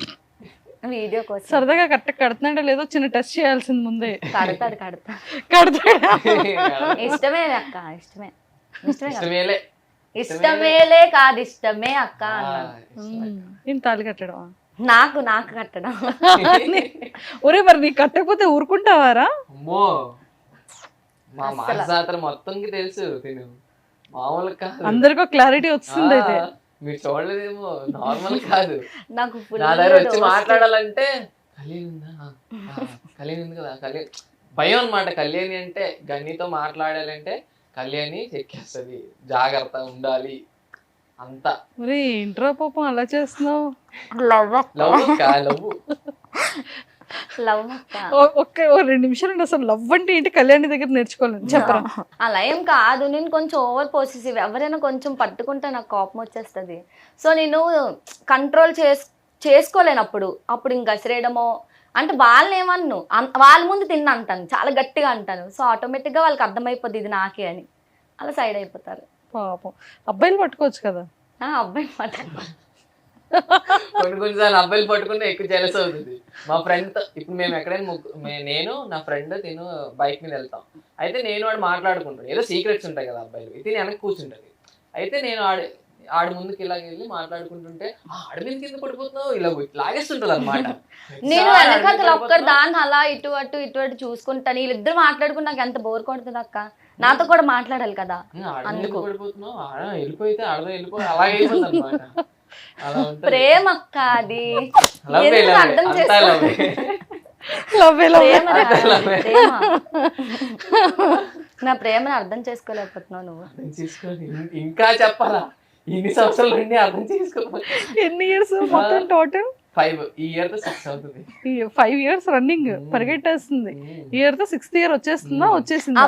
వీడియో కోసం. సరదాగా కడుతున్నాడో లేదో చిన్న టెస్ట్ చేయాల్సింది ముందే. కడతాడు కడతాడా. ఇష్టమే అక్క, ఇష్టమే ఇష్టమే కదా. ఇష్టమేలే. ఇష్టమేలే కాదు, ఇష్టమే అక్క అన్నాను. నేను తాళి కట్టడం. నాకు నాకు కట్టడం. ఒరే మరి నీకు కట్టకపోతే ఊరుకుంటావారా. అమ్మో, మా మాసాత్ర మొత్తంకి తెలుసు తిను, మామూలు కాదు. అందరికీ క్లారిటీ వచ్చింది అయితే. మీరు చూడలేదేమో, నార్మల్ కాదు. నాకు full నా దగ్గర వచ్చి roast. మాట్లాడాలంటే కళ్యాణి ఉందా, కళ్యాణి ఉంది కదా, కళ్యాణి భయం అనమాట. కళ్యాణి అంటే గన్నితో మాట్లాడాలంటే కళ్యాణి చెక్కేస్తుంది, జాగ్రత్త ఉండాలి అంతా. మరి ఇంట్రా పాపం అలా చేస్తున్నావు. లవ్ అక్క, లవ్ లవ్. లవ్ అక్క. ఒక్క 2 నిమిషాలు అసలు లవ్ అంటే ఏంటి కళ్యాణి దగ్గర నేర్చుకోవాలని చెప్పరా. అలా ఏం కాదు, నేను కొంచెం ఓవర్ పొసెసివ్. ఎవరైనా కొంచెం పట్టుకుంటే నాకు కోపం వచ్చేస్తుంది. సో నేను కంట్రోల్ చేసుకోలేనప్పుడు అప్పుడు ఇంక గసిరేయడమో, అంటే వాళ్ళని ఏమన్ను, వాళ్ళ ముందు తిన్నా అంటాను, చాలా గట్టిగా అంటాను. సో ఆటోమేటిక్గా వాళ్ళకి అర్థమైపోద్ది ఇది నాకే అని, అలా సైడ్ అయిపోతారు. పాపం అబ్బాయిలు పట్టుకోవచ్చు కదా. అబ్బాయి మాట కొన్నిసార్లు అబ్బాయిలు పట్టుకుంటే ఎక్కువ జెలస్ అవుతుంది. మా ఫ్రెండ్ ఇప్పుడు మేము ఎక్కడైనా నేను నా ఫ్రెండ్ తిను బైక్ మీద వెళ్తాం. అయితే నేను వాడు మాట్లాడుకుంటాడు, ఏదో సీక్రెట్స్ ఉంటాయి కదా అబ్బాయిలు, తిని వెనక్కి కూర్చుంటది. అయితే నేను ఆడి ముందుకి ఇలాగ వెళ్ళి మాట్లాడుకుంటుంటే ఆడి మీద కింద పడిపోతున్నావు ఇలా లాగేస్తుంటది అనమాట. నేను వెనకాల ఒక్కరు దాన్ని అలా ఇటు అటు ఇటు అటు చూసుకుంటాను. వీళ్ళిద్దరు మాట్లాడుకుని నాకు ఎంత బోర్ కొడుతుంది అక్క, నాతో కూడా మాట్లాడాలి కదా. ఆడెందుకు పడిపోతున్నావు, ఆడ వెళ్ళిపోతే ఆడదో వెళ్ళిపోయి అలాగే అయిపోతుంది అనమాట. అలా ఉంటుంది. ప్రేమ అక్క అది, లవ్ ఎందుకు అర్థం చేసుకో. ప్రేమ రా, ప్రేమ. నా ప్రేమను అర్థం చేసుకోలేకపోతున్నావు నువ్వు. అర్థం చేసుకోని ఇంకా చెప్పాలా, ఇన్ని సంవత్సరాల నుండి అర్థం చేసుకోవాలి. ఎన్ని ఇయర్స్ మొత్తం టోటల్? 5. ఈ ఇయర్ తో 6 అవుతుంది. 5 years రన్నింగ్ పరిగెట్టేస్తుంది. ఈ ఇయర్ తో 6th year వచ్చేస్తుందా? వచ్చేసింది. ఆ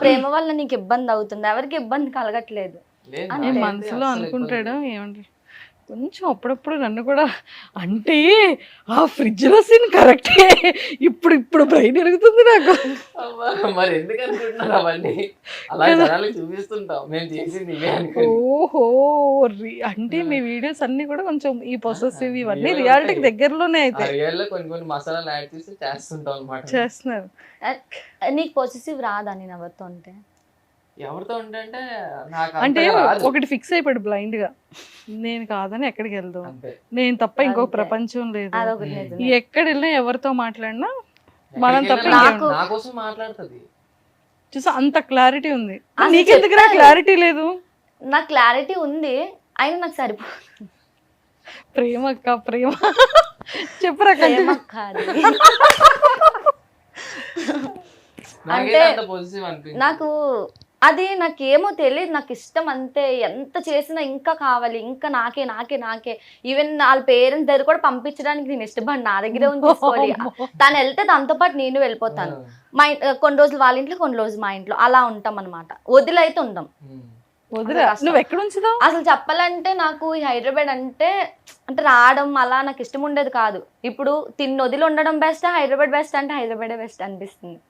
ప్రేమ వల్ల నీకు ఇబ్బంది అవుతుంది, ఎవరికి ఇబ్బంది కలగట్లేదు. లేదు, అని నాకైతే మనసులో అస్సలు అనుకుంటాడు ఏమంటారు కొంచెం అప్పుడప్పుడు నన్ను కూడా, అంటే ఆ ఫ్రిడ్జ్ లో సీన్ కరెక్టే, ఇప్పుడు బ్రెయిన్ ఎరుగుతుంది నాకు. అబ్బా, మరి ఎందుకు అనుకుంటున్నారు అవన్నీ? అలా జనాలకు చూపిస్తుంటాం మేము చేసింది ఇవే అనుకో. ఓహో, అంటే మీ వీడియోస్ అన్ని కూడా కొంచెం ఈ పొసెసివ్ ఇవన్నీ రియాలిటీకి దగ్గరలోనే అయితే రియల్ లో కొన్ని మసాలాలు యాడ్ చేసి చేస్తుంటాం అనమాట. చేస్తున్నారు. నీకు పొసెసివ్ రాదా నేను ఎవరితో ఉంటే? ఎవరితో ఉంటే నాకు అంటే అంతగా రాదు. ఒకటి ఫిక్స్ అయిపోయాడు బ్లైండ్ గా, నేను కాదని ఎక్కడికి వెళ్దాం, అంతే. నేను తప్ప ఇంకొక అంతే. ప్రపంచం లేదు. అదొకటి నిజమే. ఎక్కడ వెళ్ళినా ఎవరితో మాట్లాడినా మనం ఎక్కడికి తప్ప వెళ్ళినా ఇంకేం- నా కోసం మాట్లాడుతుంది. చూసా అంత క్లారిటీ ఉంది. అసలు నీకెందుకురా చెప్పాలి. క్లారిటీ లేదు? నాకు క్లారిటీ ఉంది, అయినా నాకు సరిపోతుంది. ప్రేమ అక్క ప్రేమ చెప్పరా ప్రేమ కాదు. నాకైతే అంటే అంత పాజిటివ్ అనిపించింది. నాకు అది నాకేమో తెలియదు, నాకు ఇష్టం అంతే. ఎంత చేసినా ఇంకా కావాలి, ఇంకా నాకే నాకే నాకే. ఈవెన్ వాళ్ళ పేరెంట్స్ దగ్గర కూడా పంపించడానికి నేను ఇష్టపడి నా దగ్గరే ఉంచుకోవాలి. తను వెళ్తే దాంతో పాటు నేను వెళ్ళిపోతాను. మా కొన్ని రోజులు వాళ్ళ ఇంట్లో, కొన్ని రోజులు మా ఇంట్లో, అలా ఉంటాం అనమాట. వదిలైతే ఉందాం. వదిలే. కష్టం. నువ్వు ఎక్కడ ఉంచుదావు? అసలు చెప్పాలంటే నాకు ఈ హైదరాబాద్ అంటే రావడం అలా నాకు ఇష్టం ఉండేది కాదు. ఇప్పుడు వదిలి ఉండడం బెస్ట్, హైదరాబాద్ బెస్ట్ అంటే హైదరాబాదే బెస్ట్ అనిపిస్తుంది.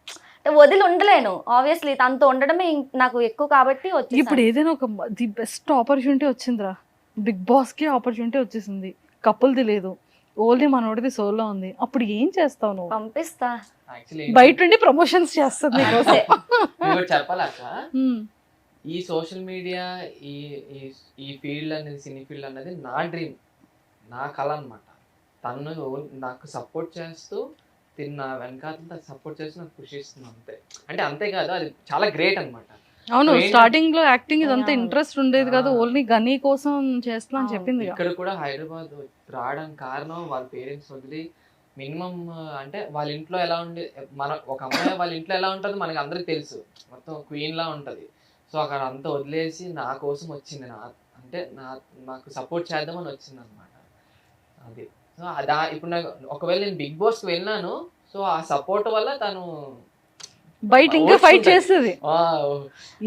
వదిలి ఉండలేను ఆబ్వియస్లీ, తనతో ఉండడమే నాకు ఎక్కువ కాబట్టి వచ్చేసాను. ఇప్పుడు ఏదైనా ఒక ది బెస్ట్ ఆపర్చునిటీ వచ్చిందిరా, బిగ్ బాస్ కి ఆపర్చునిటీ వచ్చేసింది, కపుల్ది లేదు, ఓన్లీ మనోడిది సోలో ఉంది. అప్పుడు ఏం చేస్తావు నువ్వు? పంపిస్తా. బయట నుండి ప్రమోషన్స్ చేస్తుంది నీకోసం. చెప్పాలక్క, ఉమ్. ఈ సోషల్ మీడియా ఈ ఫీల్డ్ అనేది, సినీ ఫీల్డ్ అనేది నా డ్రీమ్, నా కళ అనమాట. తను నాకు సపోర్ట్ చేస్తూ తిన్న వెనకాల సపోర్ట్ చేసి నాకు కృషి ఇస్తుంది అంతే. అంటే అంతేకాదు, అది చాలా గ్రేట్ అనమాట. అవును, ఏంటంటే- స్టార్టింగ్ లో యాక్టింగ్ ఇదంతా Yeah. ఇంట్రెస్ట్ ఉండేది కాదు, Ah. ఓన్లీ గనీ కోసం చేస్తున్నా అని అవును. చెప్పింది ఇక్కడ కూడా హైదరాబాద్ రావడానికి కారణం వాళ్ళ పేరెంట్స్ వదిలి మినిమం అంటే వాళ్ళ ఇంట్లో ఎలా ఉండే ఒక అమ్మాయి వాళ్ళ ఇంట్లో ఎలా ఉంటుంది మనకి అందరికి తెలుసు, మొత్తం క్వీన్ లా ఉంటది. సో అక్కడ అంతా వదిలేసి నా కోసం వచ్చింది, అంటే నాకు సపోర్ట్ చేద్దామని వచ్చింది అనమాట. అది సో ఇప్పుడు నాకు ఒకవేళ నేను బిగ్ బాస్కి వెళ్ళినాను, సో ఆ సపోర్ట్ వల్ల తను బయట ఇంకా ఫైట్ చేస్తుంది.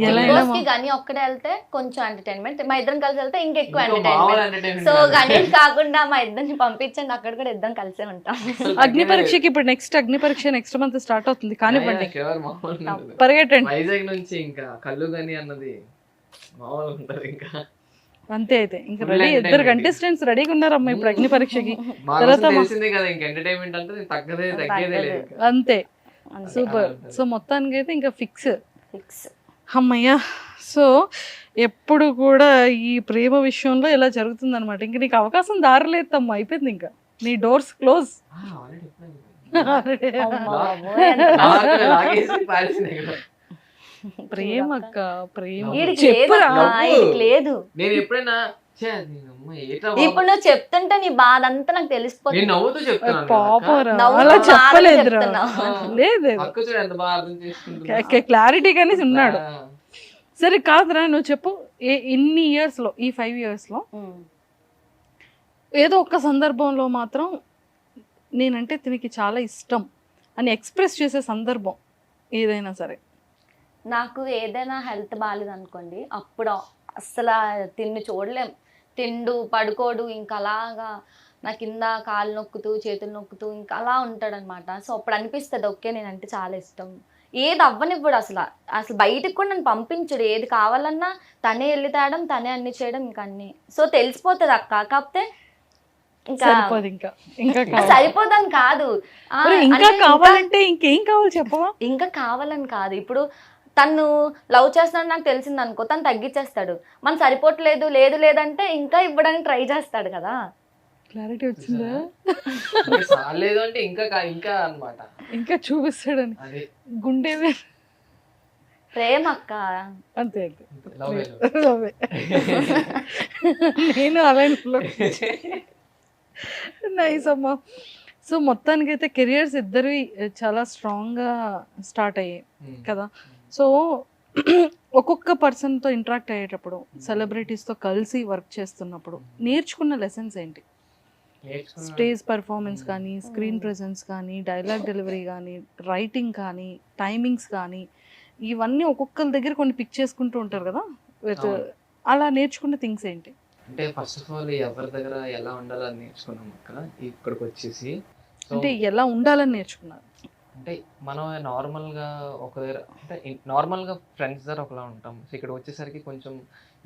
ఎలా అయినా Boss కి గని ఒక్కడే వెళ్తే కొంచెం ఎంటర్టైన్మెంట్, మా ఇద్దరం కలిసి వెళ్తే ఇంకెక్కువ మామూలు ఎంటర్టైన్మెంట్. సో గని కాకుండా మా ఇద్దరిని పంపించండి, అక్కడ కూడా ఇద్దరం కలిసే ఉంటాం. అగ్ని పరీక్షకి ఇప్పుడు అగ్ని పరీక్ష నెక్స్ట్ మంత్ స్టార్ట్ అవుతుంది, కానివ్వండి మామూలు పరిగెట్టండి. వైజాగ్ నుంచి ఇంకా కళ్ళు గని అన్నది మామూలు ఉంటది. ఇంకా అంతే అయితే ఇంకా Full రెడీ, ఇద్దరు entertainment. కంటెస్టెంట్స్ రెడీగా ఉన్నారమ్మా ఇప్పుడు అగ్ని పరీక్షకి. మా తర్వాత కోసం తెలిసిందే కదా, ఇంకా ఎంటర్టైన్మెంట్ అంటే తగ్గేదే లేదు ఇంకా. అంతే, అంతే. సూపర్. ఉంటుంది. సో మొత్తానికి అయితే ఇంకా ఫిక్స్. ఫిక్స్. అమ్మయ్య. సో ఎప్పుడు కూడా ఈ ప్రేమ విషయంలో ఇలా జరుగుతుంది అనమాట. ఇంక నీకు అవకాశం దారలేదు తమ్మ, అయిపోయింది ఇంకా నీ డోర్స్ క్లోజ్. Already ఎప్పుడైంది? అమ్మా బాబోయ్, లాగేసి పారేసినాయి కదా. ప్రేమ అక్క, ప్రేమ వీడికి చెప్పురా. లేదమ్మా, వీడికి లేదు. నేను ఎప్పుడైనా ఛే, నేనమ్మ ఏట్రా బాబు. ఇప్పుడు నువ్వు చెప్తుంటే నీ బాధ అంతా నాకు తెలిసిపోతుంది. నేను నవ్వుతూ చెప్తాను పాపరా, నవ్వుతూ అలా బాగా చెప్పలేదురా. చెప్తున్నావు. లేదు, అక్క చూడు ఎంత బాగా అర్థం చేసుకుంటున్నా. క్లారిటీగానే ఉన్నాడు. సరే కాదురా, నువ్వు చెప్పు, ఇన్ని ఇయర్స్ లో, ఈ 5 years లో ఉమ్. ఏదో ఒక్క సందర్భంలో మాత్రం నేనంటే తినకి చాలా ఇష్టం అని ఎక్స్ప్రెస్ చేసే సందర్భం ఏదైనా సరే. నాకు ఏదైనా హెల్త్ బాగాలేదు అనుకోండి, అప్పుడు అస్సలు తిండి చూడలేం, తిండు పడుకోడు, ఇంకా అలాగా నా కింద కాళ్ళు నొక్కుతూ చేతులు నొక్కుతూ ఇంకా అలా ఉంటాడనమాట. సో అప్పుడు అనిపిస్తుంది ఓకే నేనంటే చాలా ఇష్టం. ఏది అవ్వనివ్వడు అసలు, బయటికి కూడా నన్ను పంపించడు. ఏది కావాలన్నా తనే వెళ్ళి తేయడం, తనే అన్ని చేయడం, ఇంకా అన్ని. సో తెలిసిపోతుంది అక్క. కాకపోతే ఇంకా సరిపోదు, ఇంకా ఇంకా కావాలి. సరిపోదని కాదు, మరి ఇంకా కావాలంటే ఇంకేం కావాలి చెప్పవా? ఇంకా కావాలని కాదు. ఇప్పుడు తను లవ్ చేస్తున్నాడు నాకు తెలిసింది అనుకో, తను తగ్గించేస్తాడు. మనం సరిపోవట్లేదు, లేదు లేదంటే ఇంకా ఇవ్వడానికి ట్రై చేస్తాడు కదా. క్లారిటీ వచ్చిందా? లేదు అంటే ఇంకా అన్నమాట. ఇంకా చూపిస్తాడని అదే గుండె ప్రేమ అక్క. అంతే అంతే. లవ్ లవ్వే. నేను అలాంటిలో నైస్ అమ్మా. సో మొత్తానికి అయితే కెరియర్స్ ఇద్దరివి చాలా స్ట్రాంగ్గా స్టార్ట్ అయ్యాయి కదా. సో ఒక్కొక్క పర్సన్తో ఇంటరాక్ట్ అయ్యేటప్పుడు, సెలబ్రిటీస్తో కలిసి వర్క్ చేస్తున్నప్పుడు నేర్చుకున్న లెసన్స్ ఏంటి? స్టేజ్ పర్ఫార్మెన్స్ కానీ, స్క్రీన్ ప్రెజెన్స్ కానీ, డైలాగ్ డెలివరీ కానీ, రైటింగ్ కానీ, టైమింగ్స్ కానీ, ఇవన్నీ ఒక్కొక్కరి దగ్గర కొన్ని పిక్ చేసుకుంటూ ఉంటారు కదా. అలా నేర్చుకున్న థింగ్స్ ఏంటి? అంటే ఫస్ట్ ఆఫ్ ఆల్ ఎవరి దగ్గర ఎలా ఉండాలని నేర్చుకున్నాం అక్క. ఇక్కడికి వచ్చేసి అంటే ఎలా ఉండాలని నేర్చుకున్నారు? అంటే మనం నార్మల్గా ఒక దగ్గర అంటే నార్మల్గా ఫ్రెండ్స్ దగ్గర ఒకలా ఉంటాం. సో ఇక్కడ వచ్చేసరికి కొంచెం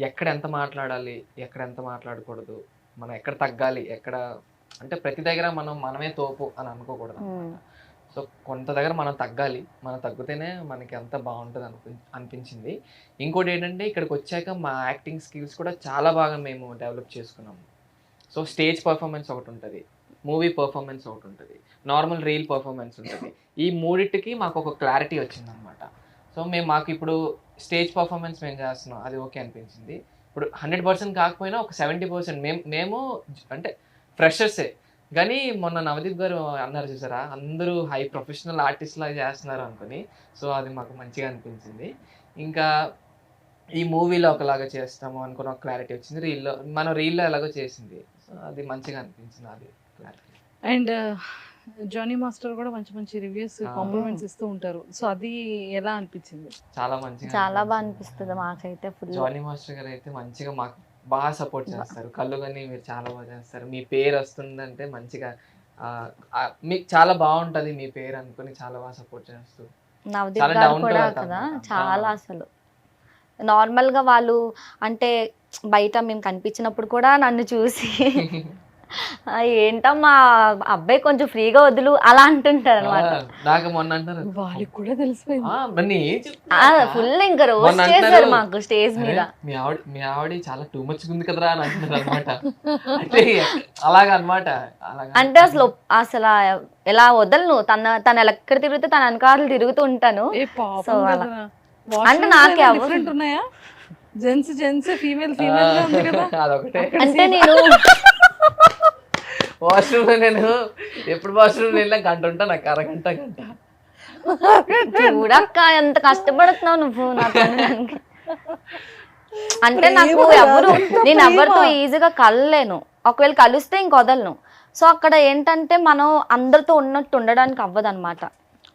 ఎక్కడ ఎంత మాట్లాడాలి, ఎక్కడ ఎంత మాట్లాడకూడదు, మనం ఎక్కడ తగ్గాలి, ఎక్కడ అంటే ప్రతి దగ్గర మనమే తోపు అని అనుకోకూడదు అనమాట. సో కొంత దగ్గర మనం తగ్గాలి, మనం తగ్గితేనే మనకి అంత బాగుంటుంది అనిపించింది. ఇంకోటి ఏంటంటే ఇక్కడికి వచ్చాక మా యాక్టింగ్ స్కిల్స్ కూడా చాలా బాగా మేము డెవలప్ చేసుకున్నాము. సో స్టేజ్ పర్ఫార్మెన్స్ ఒకటి ఉంటుంది, మూవీ పర్ఫార్మెన్స్ ఒకటి ఉంటుంది, నార్మల్ రీల్ పర్ఫార్మెన్స్ ఉంటుంది. ఈ మూడింటికి మాకు ఒక క్లారిటీ వచ్చిందనమాట. సో మాకు ఇప్పుడు స్టేజ్ పర్ఫార్మెన్స్ మేము చేస్తున్నాం, అది ఓకే అనిపించింది. ఇప్పుడు 100% కాకపోయినా ఒక 70% మేము అంటే ఫ్రెషర్సే. కానీ మొన్న నవదీప్ గారు అన్నారు చూసారా, అందరూ హై ప్రొఫెషనల్ ఆర్టిస్ట్ లాగా చేస్తున్నారు అనుకుని. సో అది మాకు మంచిగా అనిపించింది. ఇంకా ఈ మూవీలో ఒకలాగా చేస్తాము అనుకున్న ఒక క్లారిటీ వచ్చింది. రీల్లో ఎలాగో చేసింది, సో అది మంచిగా అనిపించింది, అది క్లారిటీ. అండ్ జానీ మాస్టర్ కూడా మంచి మంచి రివ్యూస్, కాంప్లిమెంట్స్ ఇస్తూ ఉంటారు. సో అది ఎలా అనిపించింది? చాలా మంచిగా, చాలా బాగా అనిపిస్తుంది మాకైతే. ఫుల్ జానీ మాస్టర్ గారు అయితే మంచిగా మాకు బాగా సపోర్ట్ చేస్తారు. కళ్ళు కానీ మీరు చాలా బాగా చేస్తారు, మీ పేరు వస్తుందంటే మంచిగా మీకు చాలా బాగుంటది మీ పేరు అనుకుని చాలా బాగా సపోర్ట్ చేస్తూ. నవదీప్ చాలా గారు down to కూడా earth కదా, అన్నమాట. చాలా అసలు నార్మల్గా వాళ్ళు అంటే బయట మేము కనిపించినప్పుడు కూడా నన్ను చూసి ఏంటమ్మా అబ్బాయి కొంచెం ఫ్రీగా వదులు అలా అంటుంటారు అనమాట. నాకు మొన్న అంటారు వాళ్ళకి కూడా తెలిసిపోయింది. మరి ఏం ఫుల్ ఇంకా రోజు మొన్న చేశారు అంటున్నారు, మాకు స్టేజ్ మీద. మీ ఆవిడ చాలా టూ మచ్ ఉంది కదరా అని అంటున్నారు అనమాట. అంటే అలాగా అనమాట. అంటే అసలు ఎలా వదలను, తన ఎక్కడ తిరిగితే తన వెనకాల తిరుగుతూ ఉంటాను. ఏ పాపం So, అలా. కదరా. అంటే నాకే అవ్వదు. డిఫరెంట్ ఉన్నాయా? జెంట్స్ ఫీమేల్ ఫీమేల్ గా ఉంది కదా. అదొకటే. అంటే నేను వాష్రూమ్ లో నేను ఎప్పుడు వాష్రూమ్ వెళ్ళినా గంట ఉంటా, నాకు అరగంట గంట. చూడక్క ఎంత కష్టపడుతున్నావు నువ్వు నాతో. అంటే నాకు నేను ఎవరితో ఈజీగా కలలేను, ఒకవేళ కలిస్తే ఇంక వదలను. సో అక్కడ ఏంటంటే మనం అందరితో ఉన్నట్టు ఉండడానికి అవ్వదు అనమాట.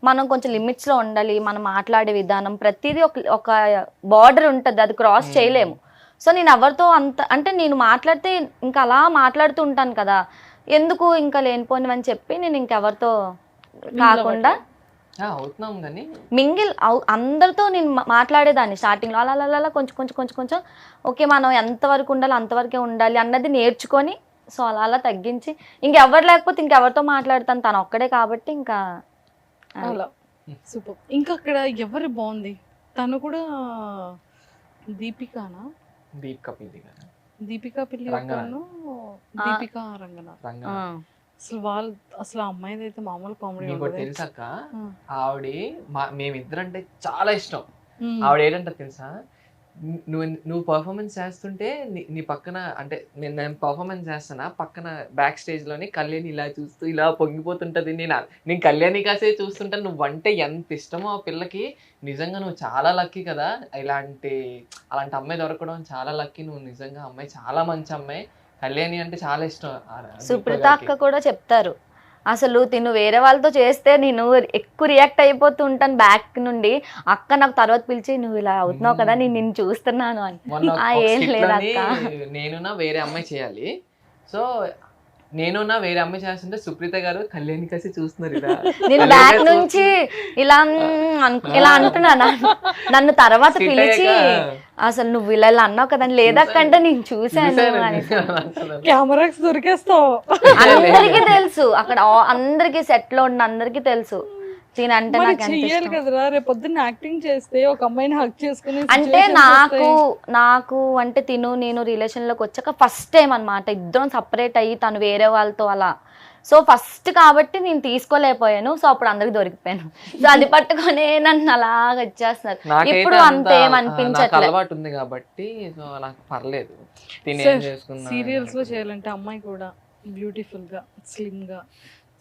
మనం కొంచెం లిమిట్స్లో ఉండాలి. మనం మాట్లాడే విధానం ప్రతిదీ ఒక బార్డర్ ఉంటుంది, అది క్రాస్ చేయలేము. సో నేను ఎవరితో అంత అంటే నేను మాట్లాడితే ఇంకా అలా మాట్లాడుతూ ఉంటాను కదా, ఎందుకు ఇంకా లేనిపోనివని చెప్పి నేను ఇంకెవరితో కాకుండా అవుతున్నాం కానీ మింగిల్ అందరితో నేను మాట్లాడేదాన్ని స్టార్టింగ్లో. అలా అలా అలా కొంచెం కొంచెం కొంచెం కొంచెం ఓకే మనం ఎంతవరకు ఉండాలి అంతవరకే ఉండాలి అన్నది నేర్చుకొని, సో అలా అలా తగ్గించి ఇంకెవరు లేకపోతే ఇంకెవరితో మాట్లాడతాను, తను ఒక్కడే కాబట్టి ఇంకా అలా. సూపర్. ఇంకా అక్కడ ఎవరు బాగుంది? తను కూడా దీపికానా? దీపిక పిల్లి కదా, దీపికా పిల్లి రంగనాథ్. దీపికా రంగనాథ్. రంగనాథ్. అసలు ఆ అమ్మాయిది అయితే మామూలు కామెడీ నీకు ఉండదు. తెలుసాక ఆవిడ మేమిద్దరంటే చాలా ఇష్టం. ఆవిడ ఏంటంటే తెలుసా, నువ్వు పర్ఫార్మెన్స్ చేస్తుంటే నీ పక్కన అంటే నేను పర్ఫార్మెన్స్ చేస్తానా, పక్కన బ్యాక్ స్టేజ్ లోని కళ్యాణి ఇలా చూస్తూ ఇలా పొంగిపోతుంటది. నేను కళ్యాణి కాసే చూస్తుంటే నువ్వంటే ఎంత ఇష్టమో ఆ పిల్లకి. నిజంగా నువ్వు చాలా లక్కీ కదా, అలాంటి అమ్మాయి దొరకడం చాలా లక్కీ. నువ్వు నిజంగా అమ్మాయి చాలా మంచి అమ్మాయి, కళ్యాణి అంటే చాలా ఇష్టం. సుప్రీత అక్క కూడా చెప్తారు, అసలు తిను వేరే వాళ్ళతో చేస్తే నేను ఎక్కువ రియాక్ట్ అయిపోతూ ఉంటాను బ్యాక్ నుండి. అక్క నాకు తర్వాత పిలిచి నువ్వు ఇలా అవుతున్నావు కదా, నేను నిన్ను చూస్తున్నాను అని. ఏం లేదు అక్క, నేనున్నా వేరే అమ్మాయి చేయాలి. సో నేనున్నా వేరే అమ్మాయి చేస్తుంటే సుప్రీత గారు కళ్యాణి కలిసి చూస్తున్నారు. నేను బ్యాక్ నుంచి ఇలా ఇలా అంటున్నాను. నన్ను తర్వాత పిలిచి అసలు నువ్వు ఇలా ఇలా అన్నావు కదా, లేదక్కంటే నేను చూశాను అని. కెమెరాకి దొరికేస్తావు. అందరికీ తెలుసు, అక్కడ అందరికి సెట్ లో ఉన్న అందరికీ తెలుసు అంటే నాకు ఎంత చెయ్యాలి కదరా, రేపు పొద్దున్న యాక్టింగ్ చేస్తే ఒక అమ్మాయిని హక్ చేసుకుని. అంటే నాకు అంటే నేను రిలేషన్ లోకి వచ్చాక ఫస్ట్ టైం అన్నమాట, ఇద్దరం సపరేట్ అయ్యి తను వేరే వాళ్ళతో అలా. సో ఫస్ట్ కాబట్టి నేను తీసుకోలేకపోయాను, సో అప్పుడు అందరికి దొరికిపోయాను. సో అది పట్టుకొని నన్ను అలాగ వచ్చేస్తున్నారు. ఇప్పుడు అంతేమనిపించట్లేదు, అలవాటు ఉంది కాబట్టి నాకు పర్లేదు. సీరియల్స్ లో చేయాలంటే అమ్మాయి కూడా బ్యూటిఫుల్ గా స్లిమ్ గా